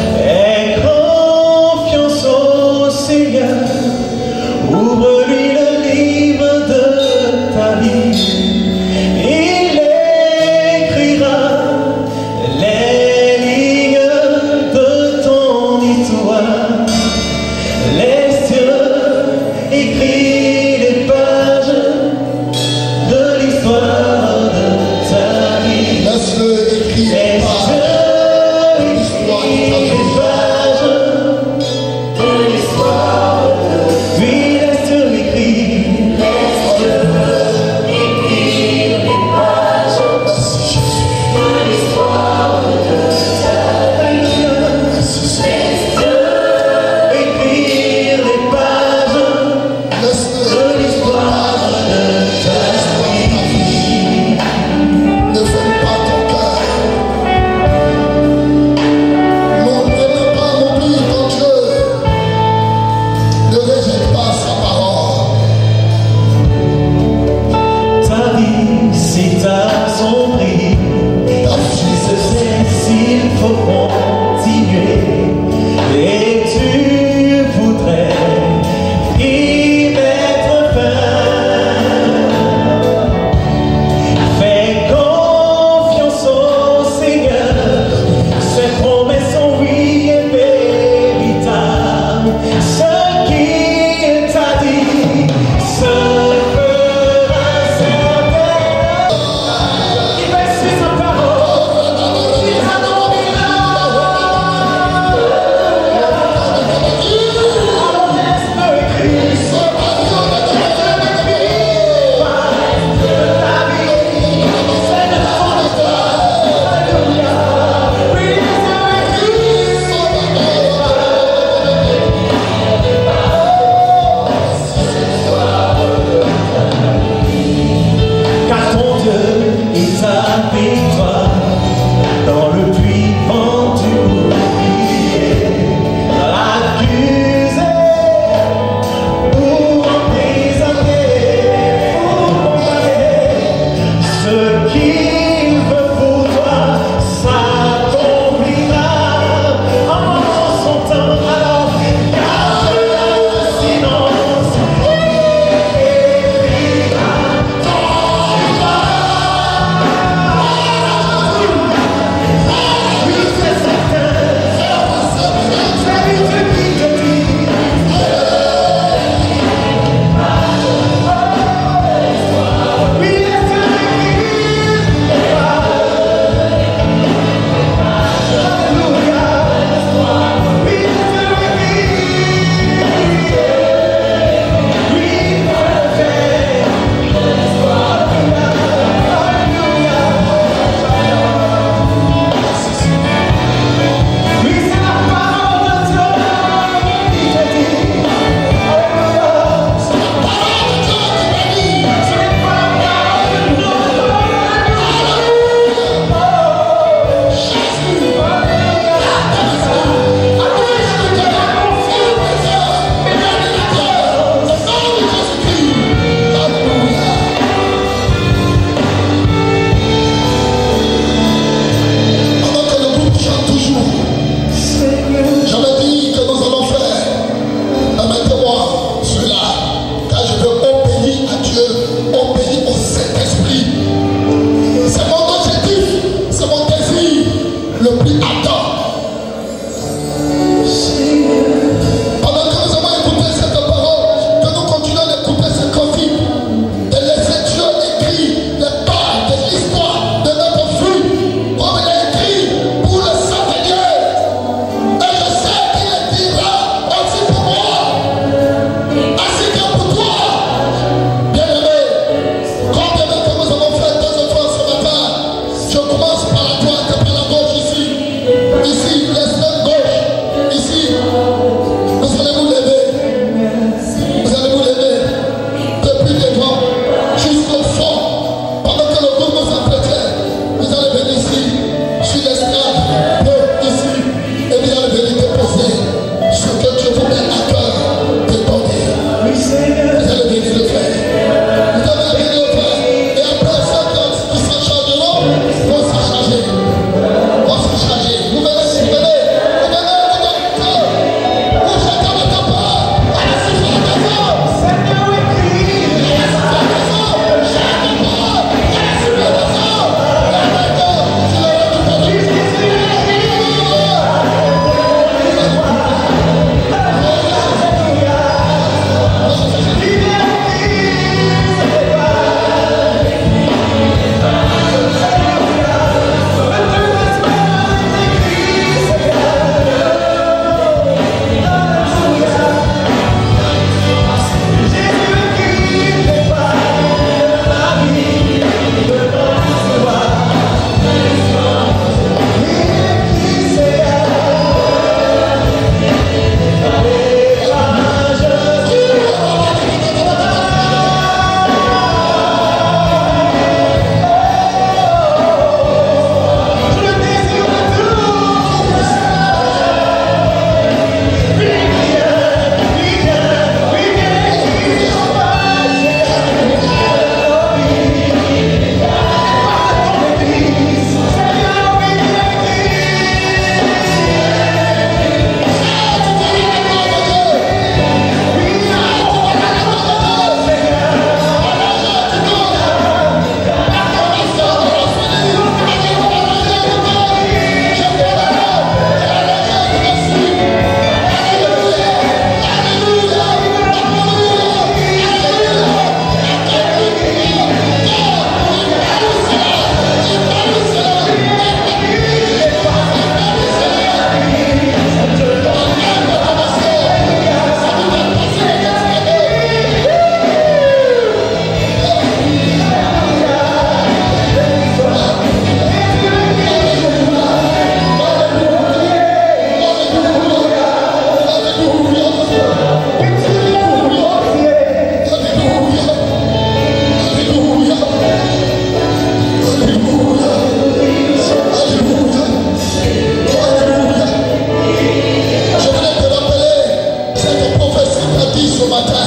matin,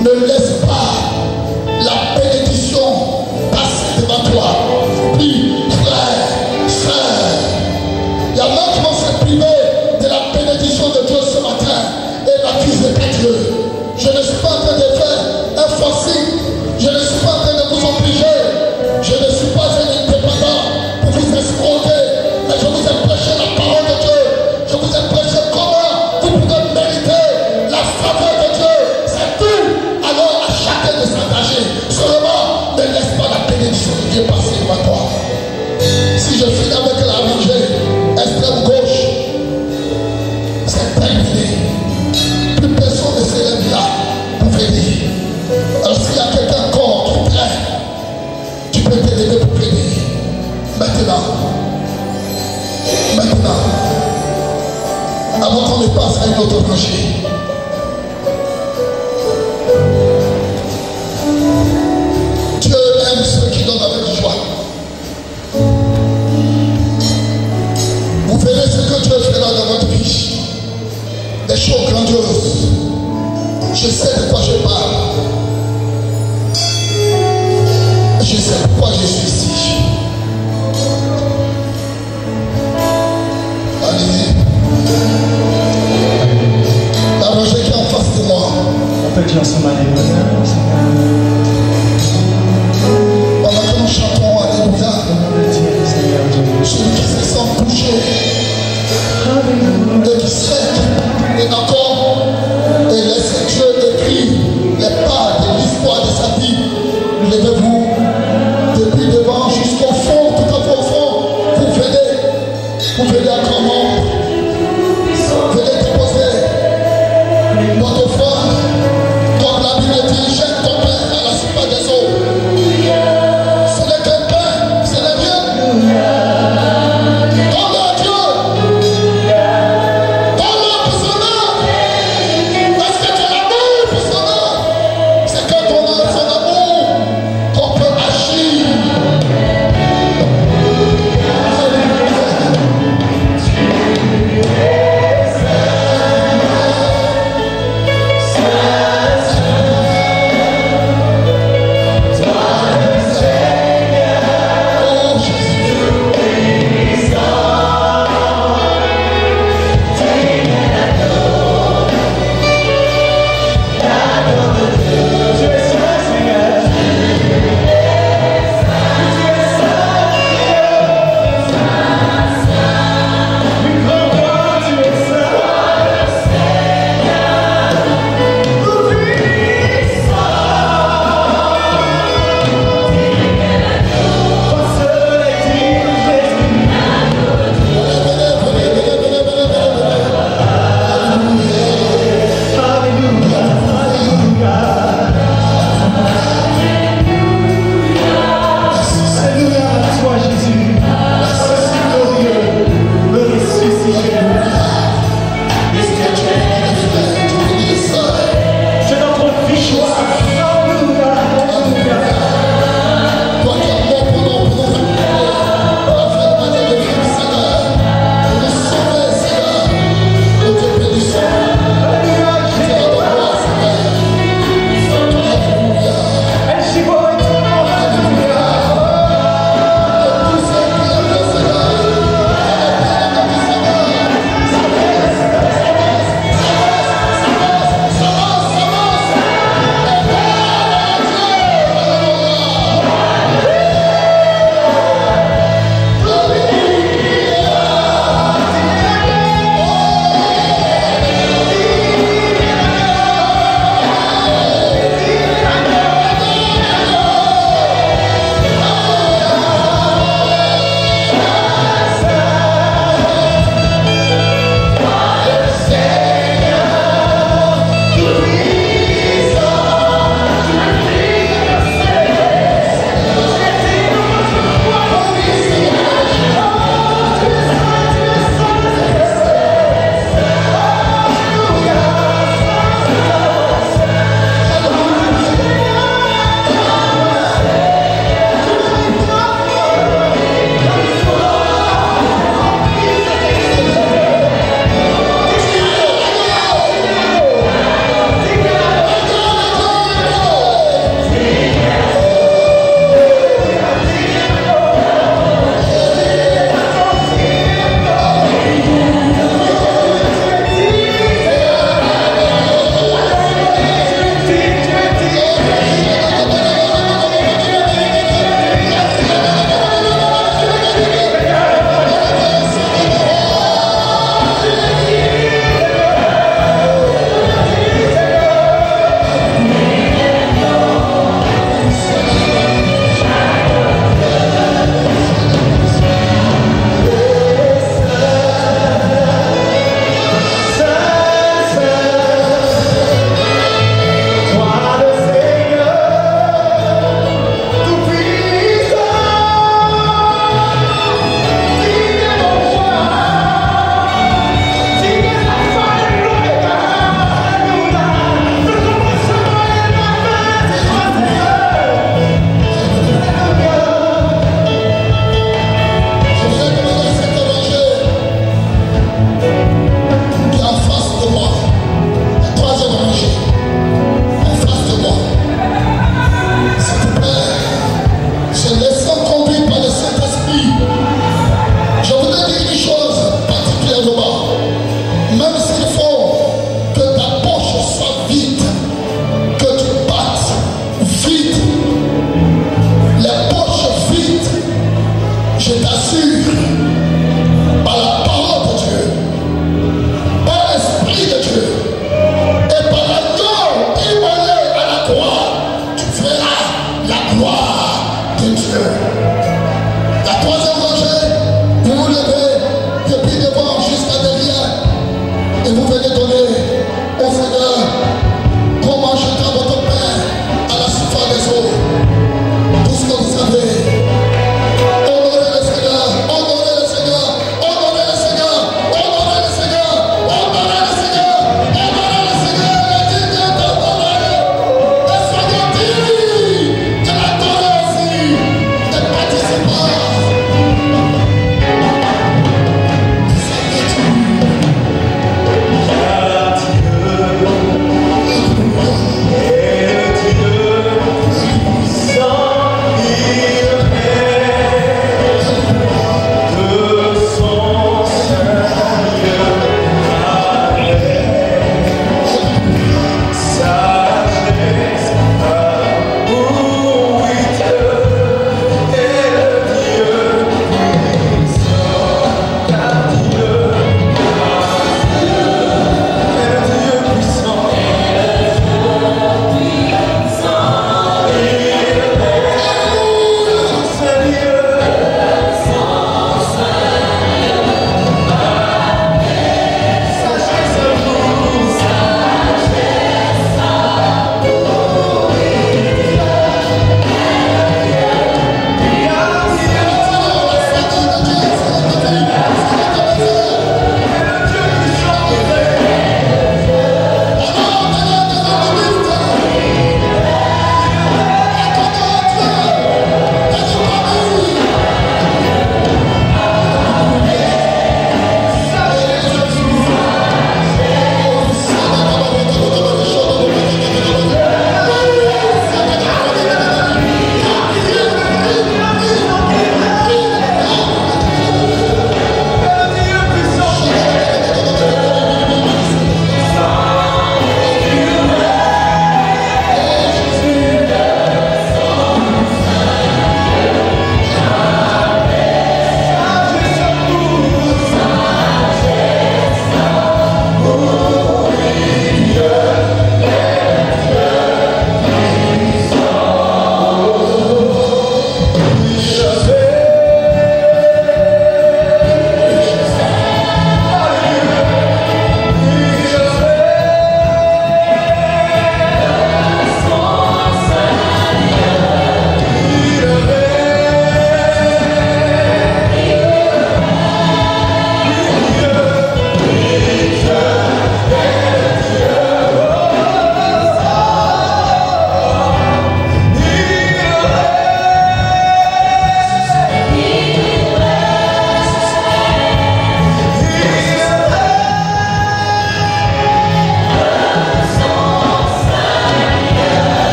ne laisse pas la bénédiction passer devant toi. Prie, frère, sœur. Il y en a qui vont se priver de la bénédiction de Dieu ce matin et l'accuser de Dieu. Je ne suis pas en train de faire un forcing. Je ne suis pas en train de vous obliger. Je ne suis pas un indépendant pour vous escroquer. Mais je vous ai prêché la parole de Dieu. Je vous ai prêché comment vous pouvez mériter la faveur de Dieu. C'est tout. Alors à chacun de s'engager. Seulement, ne laisse pas la bénédiction de Dieu passer devant toi. Si je finis avec la rangée extrême gauche, c'est terminé. Plus personne ne se lève là pour venir. Alors s'il y a quelqu'un encore qui traîne, tu peux te lever pour venir. Maintenant, avant qu'on ne passe à une autre rangée, Dieu aime ceux qui donnent avec joie. Vous verrez ce que Dieu fera dans votre vie. Des choses grandioses. Je sais de quoi je parle. Je sais pourquoi je suis ici. Allez-y. La rangée qui est en face de moi. Pendant que nous chantons Alléluia, celui qui se sent touché et qui sait et encore et laisse Dieu écrire les pas de l'histoire de sa vie. Levez-vous depuis devant jusqu'au fond, tout à fait au fond. Vous venez à grand nombre. Venez déposer votre foi. Comme la Bible dit, jette ton pain à la surface des eaux. Ce n'est qu'un pain, ce n'est rien. Donne à Dieu. Donne à Dieu. Est-ce que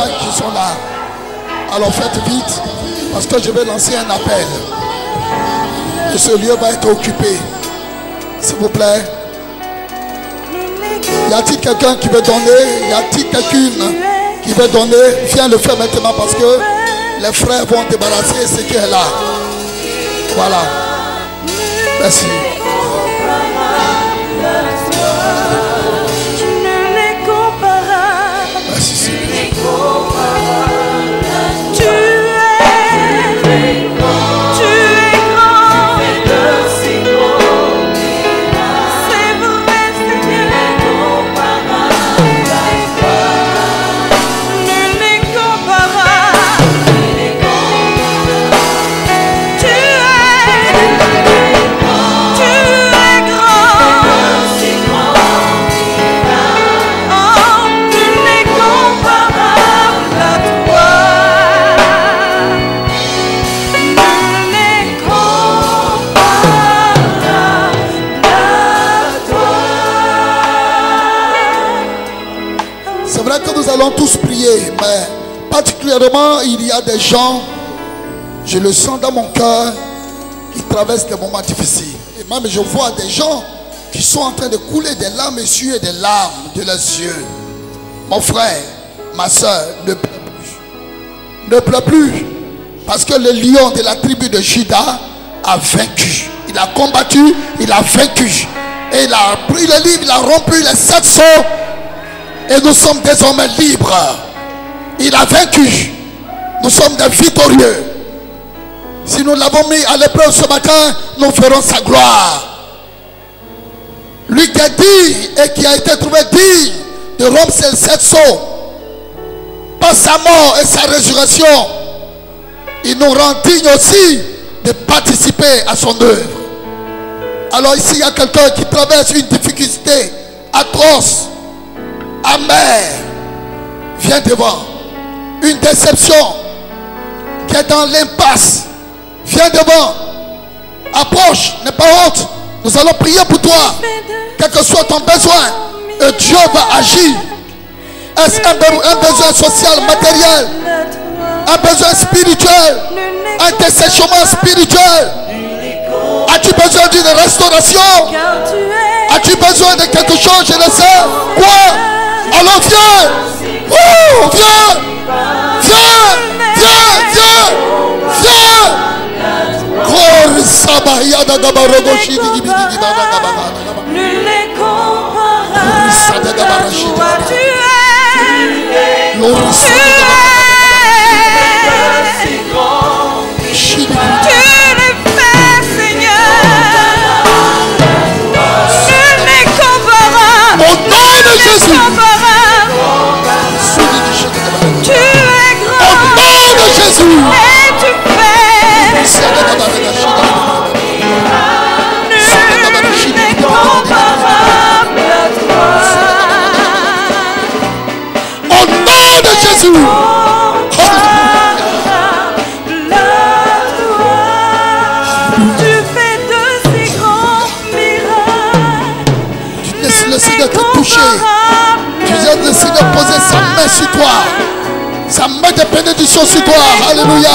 pas qui sont là. Alors faites vite, parce que je vais lancer un appel. Et ce lieu va être occupé. S'il vous plaît. Y a-t-il quelqu'un qui veut donner? Y a-t-il quelqu'une qui veut donner? Viens le faire maintenant parce que les frères vont débarrasser ce qui est là. Voilà. Merci. Merci Seigneur. Nous allons tous prier, mais particulièrement il y a des gens, je le sens dans mon cœur, qui traversent des moments difficiles. Et même je vois des gens qui sont en train de couler des larmes essuyer des larmes de leurs yeux. Mon frère, ma soeur, ne pleure plus. Ne pleure plus. Parce que le lion de la tribu de Juda a vaincu. Il a combattu, il a vaincu. Et il a pris le livre, il a rompu les 7 sceaux. Et nous sommes désormais libres. Il a vaincu. Nous sommes des victorieux. Si nous l'avons mis à l'épreuve ce matin, nous ferons sa gloire. Lui qui a dit et qui a été trouvé digne de rompre ces 7 sceaux par sa mort et sa résurrection, il nous rend dignes aussi de participer à son œuvre. Alors ici il y a quelqu'un qui traverse une difficulté atroce, amère, viens devant. Une déception qui est dans l'impasse, viens devant. Approche, n'aie pas honte. Nous allons prier pour toi. Quel que soit ton besoin, et Dieu va agir. Est-ce un besoin social, matériel, un besoin spirituel, un dessèchement spirituel? As-tu besoin d'une restauration? As-tu besoin de quelque chose? Je ne sais quoi. Alors viens. Oh, viens. Viens. Viens. Viens. Viens. Oh, Sabaya da Gabarogo Shidi. Nul n'est comparable. Toi tu es. Tu es si grand. Tu l'es fait, Seigneur. Nul n'est comparable. Au nom de Jésus. Tu es grand. Au nom de Jésus. Et tu fais. Nul n'est comparable à toi. Au nom de Jésus. Tu fais de si grands miracles. Laisse le Seigneur te toucher. Tu viens de Seigneur poser sa main sur toi. Sa main de bénédiction sur toi. Alléluia.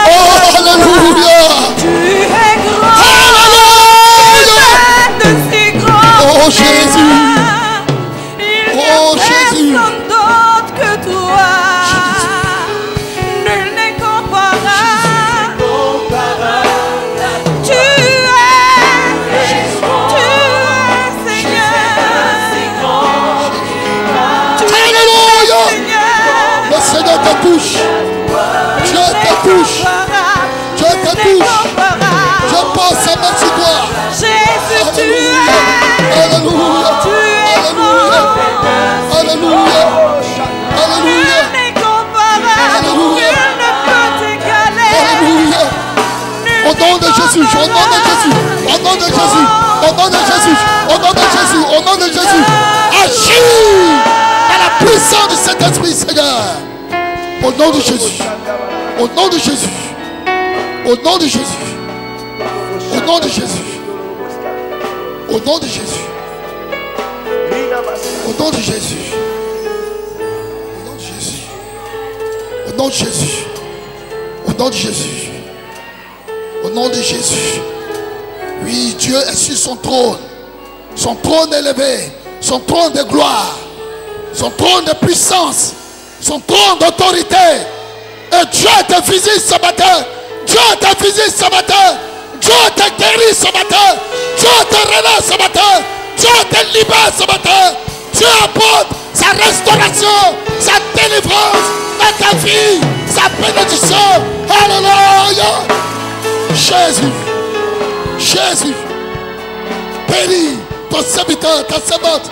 Oh, alléluia. Tu es grand. Alléluia. De si grands Oh, Jésus. Il n'y Oh, a Jésus. personne d'autre que toi. Nul n'est comparable. Tu es Seigneur. Tu es Alléluia. Seigneur. Le Seigneur te touche. Dieu te touche. Dieu te touche. Je pose sa main sur toi. Jésus, tu es. Alléluia. Tu es Alléluia. grand. Alléluia. Alléluia. Nul n'est comparable. Alléluia. Nul ne peut t'égaler. Alléluia. Au nom de Jésus, au nom de Jésus, au nom de Jésus, au nom de Jésus, au nom de Jésus, au nom de Jésus, agis à la puissance de cet esprit, Seigneur. Au nom de Jésus, au nom de Jésus, au nom de Jésus, au nom de Jésus, au nom de Jésus, au nom de Jésus, au nom de Jésus. nom de Jésus. Au nom de Jésus. Au nom de Jésus. Oui, Dieu est sur son trône. Son trône élevé. Son trône de gloire. Son trône de puissance. Son trône d'autorité. Et Dieu te visite ce matin. Dieu te visite ce matin. Dieu te guérit ce matin. Dieu te relève ce matin. Dieu te libère ce matin. Dieu apporte sa restauration, sa délivrance à ta vie, sa bénédiction. Alléluia. Jésus. Jésus. Bénis ton serviteur, ta servante.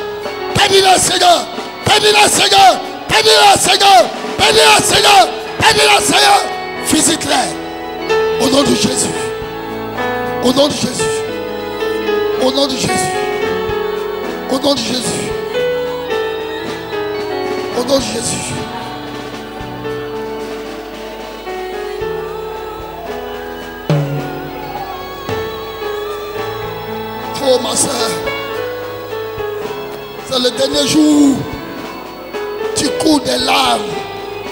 Bénis-le, Seigneur. Bénis-le, Seigneur. Bénis-le, Seigneur. Bénis-le, Seigneur. Bénis-le, Seigneur. Visite-les. Au nom de Jésus. Au nom de Jésus. Au nom de Jésus. Au nom de Jésus. Au nom de Jésus. Oh ma soeur, c'est le dernier jour. Tu cours des larmes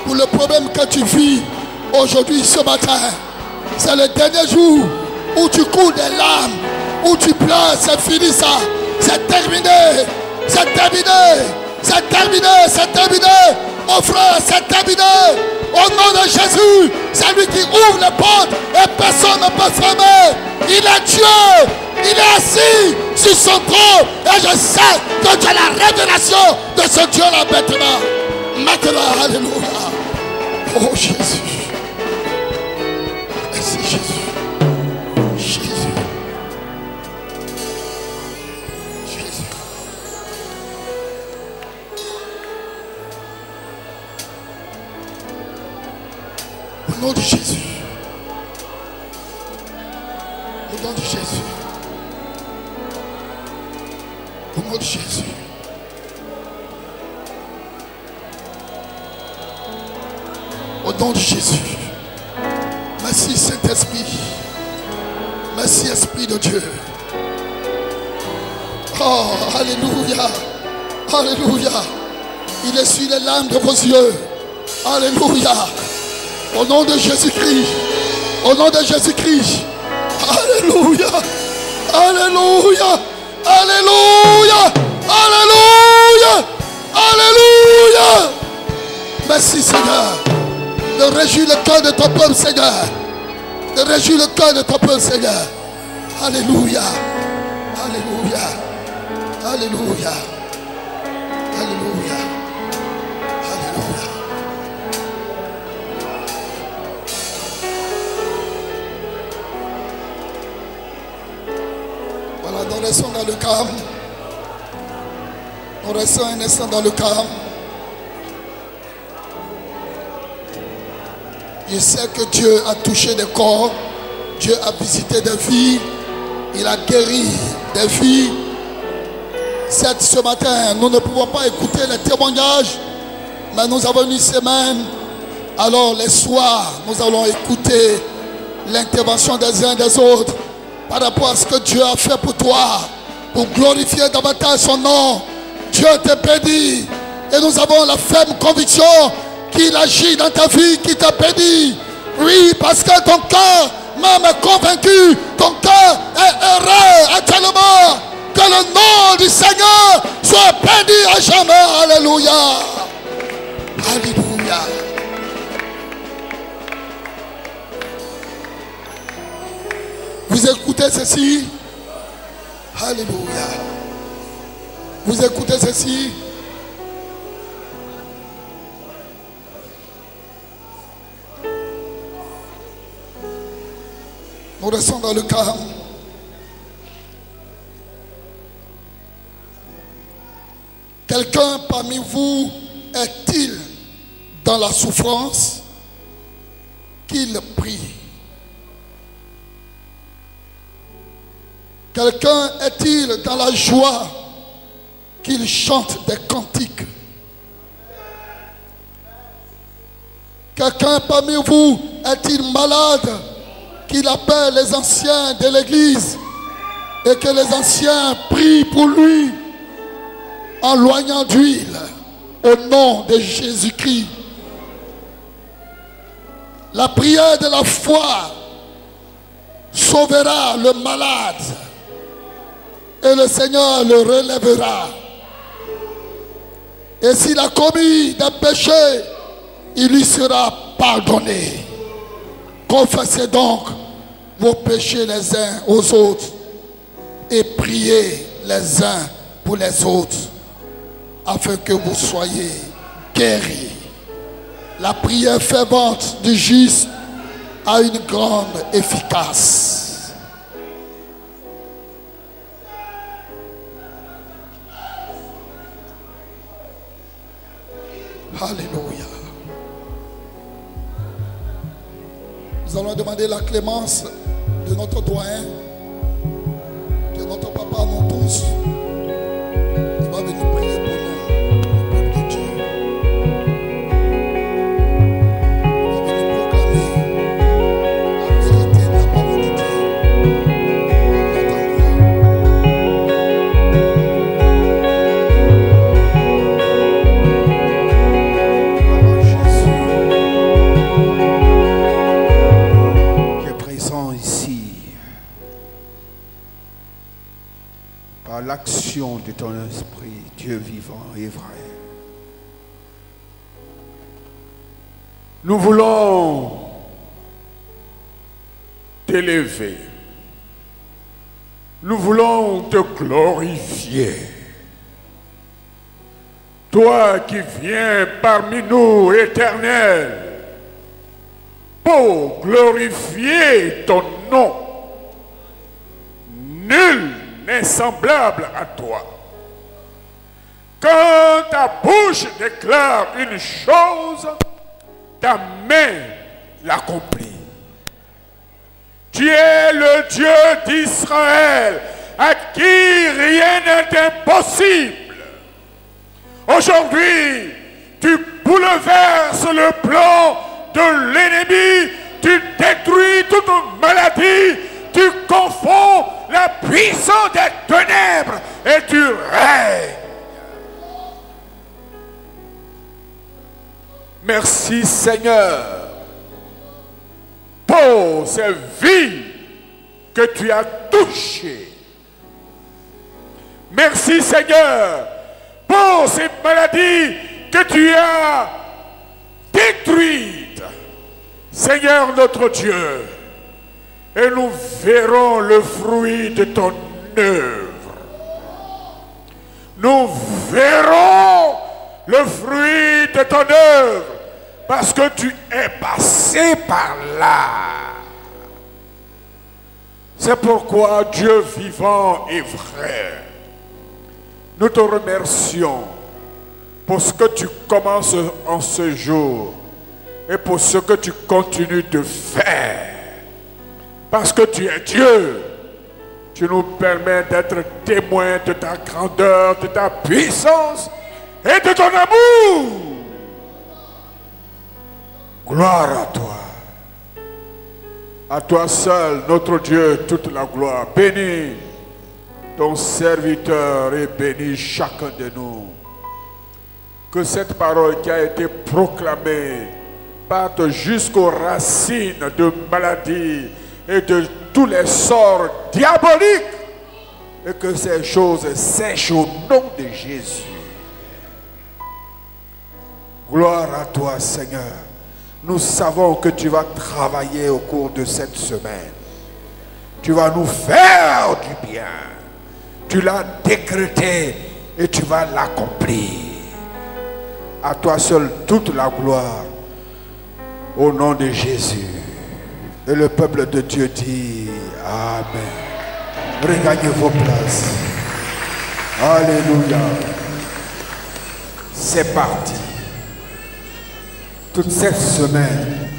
pour le problème que tu vis aujourd'hui, ce matin. C'est le dernier jour où tu cours des larmes, où tu pleures. C'est fini ça. C'est terminé. C'est terminé. C'est terminé. C'est terminé. Mon frère, c'est terminé. Au nom de Jésus, c'est lui qui ouvre les portes et personne ne peut fermer. Il est Dieu. Il est assis sur son trône. Et je sais que tu as la révélation de ce Dieu-là maintenant. Maintenant, alléluia. Oh Jésus. Merci Jésus. Jésus. Jésus. Au nom de Jésus. Au nom de Jésus. Au nom de Jésus. Au nom de Jésus. Merci Saint-Esprit. Merci Esprit de Dieu. Oh, alléluia. Alléluia. Il essuie les larmes de vos yeux. Alléluia. Au nom de Jésus-Christ. Au nom de Jésus-Christ. Alléluia. Alléluia. Alléluia. Alléluia. Alléluia. Merci Seigneur. De réjouir le cœur de ton peuple, Seigneur. De réjouir le cœur de ton peuple, Seigneur. Alléluia. Alléluia. Alléluia. Alléluia. Alléluia. Voilà, nous restons dans le calme. Nous restons un instant dans le calme. Je sais que Dieu a touché des corps, Dieu a visité des vies, il a guéri des vies. Certes, ce matin, nous ne pouvons pas écouter les témoignages, mais nous avons une semaine. Alors, les soirs, nous allons écouter l'intervention des uns et des autres par rapport à ce que Dieu a fait pour toi, pour glorifier davantage son nom. Dieu te bénit et nous avons la ferme conviction qu'il agit dans ta vie, qui t'a béni. Oui, parce que ton cœur même est convaincu, ton cœur est heureux actuellement. Que le nom du Seigneur soit béni à jamais. Alléluia. Alléluia. Vous écoutez ceci? Alléluia. Vous écoutez ceci? Nous restons dans le calme. Quelqu'un parmi vous est-il dans la souffrance? Qu'il prie. Quelqu'un est-il dans la joie? Qu'il chante des cantiques. Quelqu'un parmi vous est-il malade? Qu'il appelle les anciens de l'église et que les anciens prient pour lui en loignant d'huile au nom de Jésus-Christ. La prière de la foi sauvera le malade et le Seigneur le relèvera. Et s'il a commis des péchés, il lui sera pardonné. Confessez donc vos péchés les uns aux autres et priez les uns pour les autres afin que vous soyez guéris. La prière fervente du juste a une grande efficace. Alléluia. Nous allons demander la clémence de notre doyen, de notre papa, nous tous. Il va venir prier pour nous, le peuple de Dieu. Il va venir proclamer la vérité de la parole de Dieu. Par l'action de ton esprit, Dieu vivant et vrai. Nous voulons t'élever. Nous voulons te glorifier. Toi qui viens parmi nous, Éternel, pour glorifier ton nom. Nul n'est semblable à toi. Quand ta bouche déclare une chose, ta main l'accomplit. Tu es le Dieu d'Israël, à qui rien n'est impossible. Aujourd'hui, tu bouleverses le plan de l'ennemi, tu détruis toute maladie, tu confonds la puissance des ténèbres et tu règnes. Merci Seigneur pour ces vies que tu as touchées. Merci Seigneur pour ces maladies que tu as détruites. Seigneur notre Dieu, et nous verrons le fruit de ton œuvre. Nous verrons le fruit de ton œuvre parce que tu es passé par là. C'est pourquoi Dieu vivant et vrai, nous te remercions pour ce que tu commences en ce jour et pour ce que tu continues de faire. Parce que tu es Dieu, tu nous permets d'être témoins de ta grandeur, de ta puissance et de ton amour. Gloire à toi. À toi seul, notre Dieu, toute la gloire. Bénis ton serviteur et bénis chacun de nous. Que cette parole qui a été proclamée parte jusqu'aux racines de maladies et de tous les sorts diaboliques, et que ces choses sèchent au nom de Jésus. Gloire à toi Seigneur. Nous savons que tu vas travailler au cours de cette semaine. Tu vas nous faire du bien. Tu l'as décrété et tu vas l'accomplir. À toi seul toute la gloire au nom de Jésus. Et le peuple de Dieu dit Amen. Regagnez vos places. Alléluia. C'est parti. Toute cette semaine,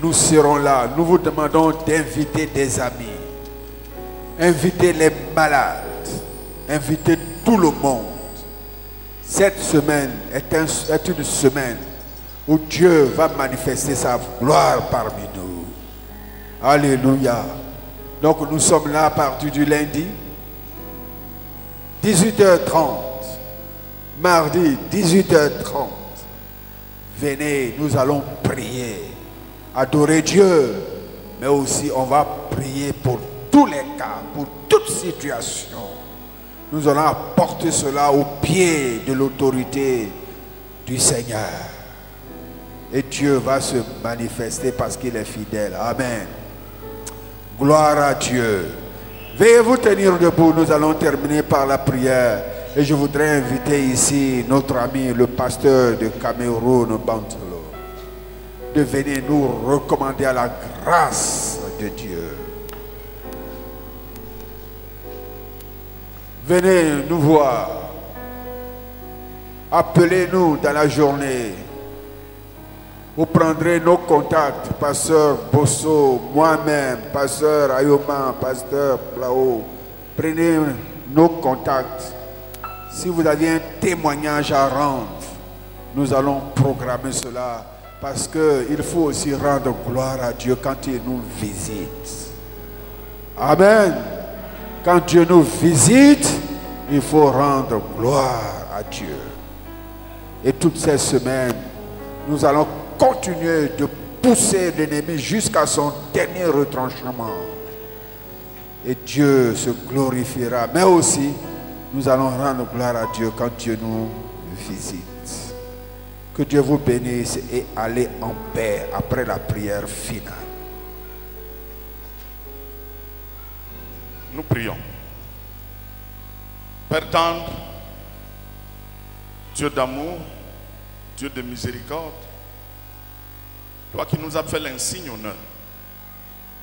nous serons là. Nous vous demandons d'inviter des amis. Invitez les malades. Invitez tout le monde. Cette semaine est une semaine où Dieu va manifester sa gloire parmi nous. Alléluia. Donc nous sommes là à partir du lundi, 18h30. Mardi, 18h30. Venez, nous allons prier. adorer Dieu, mais aussi on va prier pour tous les cas, pour toute situation. Nous allons apporter cela au pied de l'autorité du Seigneur. Et Dieu va se manifester parce qu'il est fidèle. Amen. Gloire à Dieu. Veuillez vous tenir debout, nous allons terminer par la prière. Et je voudrais inviter ici notre ami, le pasteur de Cameroun, Bantolo, de venir nous recommander à la grâce de Dieu. Venez nous voir. Appelez-nous dans la journée. Vous prendrez nos contacts, pasteur Bosso, moi-même, pasteur Ayoma, pasteur Plao. Prenez nos contacts. Si vous avez un témoignage à rendre, nous allons programmer cela parce qu'il faut aussi rendre gloire à Dieu quand il nous visite. Amen. Quand Dieu nous visite, il faut rendre gloire à Dieu. Et toutes ces semaines, nous allons continuer de pousser l'ennemi jusqu'à son dernier retranchement. Et Dieu se glorifiera. Mais aussi, nous allons rendre gloire à Dieu quand Dieu nous visite. Que Dieu vous bénisse et allez en paix après la prière finale. Nous prions. Père tendre, Dieu d'amour, Dieu de miséricorde, toi qui nous as fait l'insigne honneur,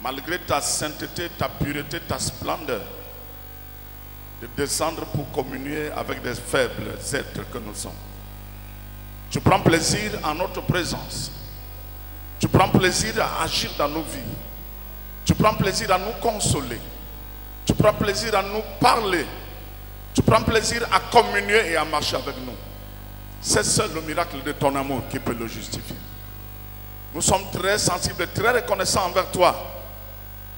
malgré ta sainteté, ta pureté, ta splendeur, de descendre pour communier avec des faibles êtres que nous sommes. Tu prends plaisir en notre présence. Tu prends plaisir à agir dans nos vies. Tu prends plaisir à nous consoler. Tu prends plaisir à nous parler. Tu prends plaisir à communier et à marcher avec nous. C'est seul le miracle de ton amour qui peut le justifier. Nous sommes très sensibles et très reconnaissants envers toi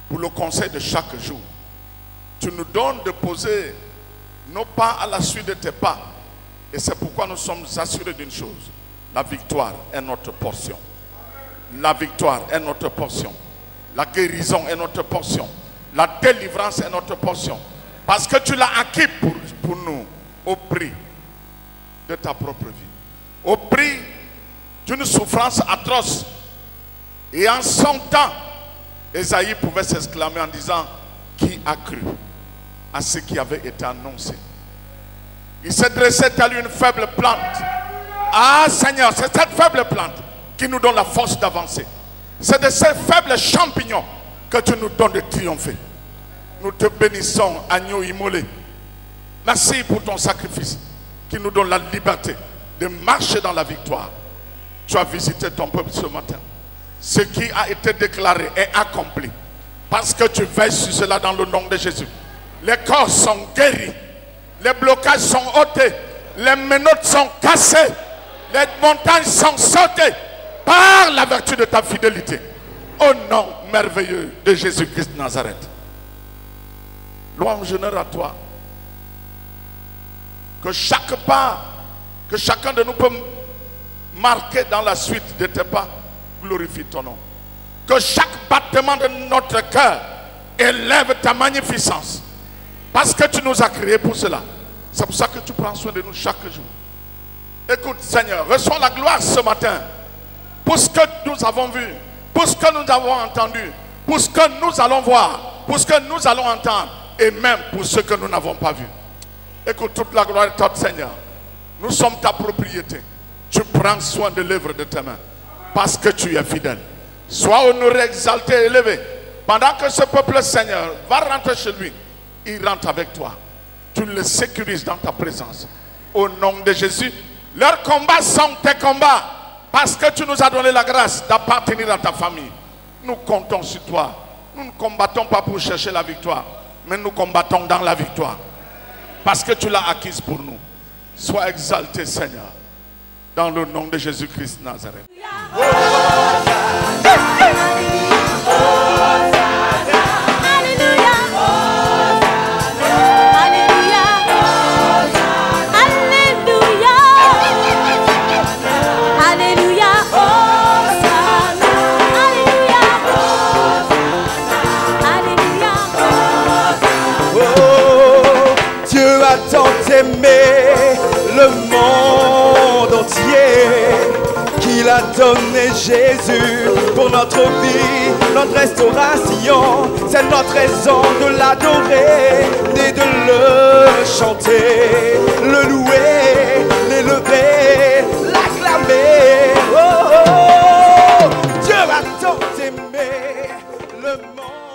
pour le conseil de chaque jour. Tu nous donnes de poser nos pas à la suite de tes pas. Et c'est pourquoi nous sommes assurés d'une chose. La victoire est notre portion. La victoire est notre portion. La guérison est notre portion. La délivrance est notre portion. Parce que tu l'as acquis pour nous au prix de ta propre vie. Au prix d'une souffrance atroce. Et en son temps, Ésaïe pouvait s'exclamer en disant, qui a cru à ce qui avait été annoncé? Il s'est dressé tel une faible plante. Ah Seigneur, c'est cette faible plante qui nous donne la force d'avancer. C'est de ces faibles champignons que tu nous donnes de triompher. Nous te bénissons, agneau immolé. Merci pour ton sacrifice qui nous donne la liberté de marcher dans la victoire. Tu as visité ton peuple ce matin. Ce qui a été déclaré est accompli. Parce que tu veilles sur cela dans le nom de Jésus. Les corps sont guéris. Les blocages sont ôtés. Les menottes sont cassées. Les montagnes sont sautées par la vertu de ta fidélité. Au nom merveilleux de Jésus-Christ de Nazareth. Louange honneur à toi. Que chaque pas, que chacun de nous peut marquer dans la suite de tes pas, glorifie ton nom. Que chaque battement de notre cœur élève ta magnificence. Parce que tu nous as créés pour cela. C'est pour ça que tu prends soin de nous chaque jour. Écoute Seigneur, reçois la gloire ce matin. Pour ce que nous avons vu, pour ce que nous avons entendu, pour ce que nous allons voir, pour ce que nous allons entendre, et même pour ce que nous n'avons pas vu. Écoute, toute la gloire est à toi Seigneur. Nous sommes ta propriété. Tu prends soin de l'œuvre de tes mains. Parce que tu es fidèle. Sois honoré, exalté, élevé. Pendant que ce peuple Seigneur va rentrer chez lui, il rentre avec toi. Tu le sécurises dans ta présence. Au nom de Jésus, leurs combats sont tes combats. Parce que tu nous as donné la grâce d'appartenir à ta famille. Nous comptons sur toi. Nous ne combattons pas pour chercher la victoire, mais nous combattons dans la victoire. Parce que tu l'as acquise pour nous. Sois exalté Seigneur. Dans le nom de Jésus-Christ de Nazareth. Alléluia. a donné Jésus pour notre vie, notre restauration. C'est notre raison de l'adorer et de le chanter, le louer, l'élever, l'acclamer. Oh, oh, Dieu a tant aimé le monde.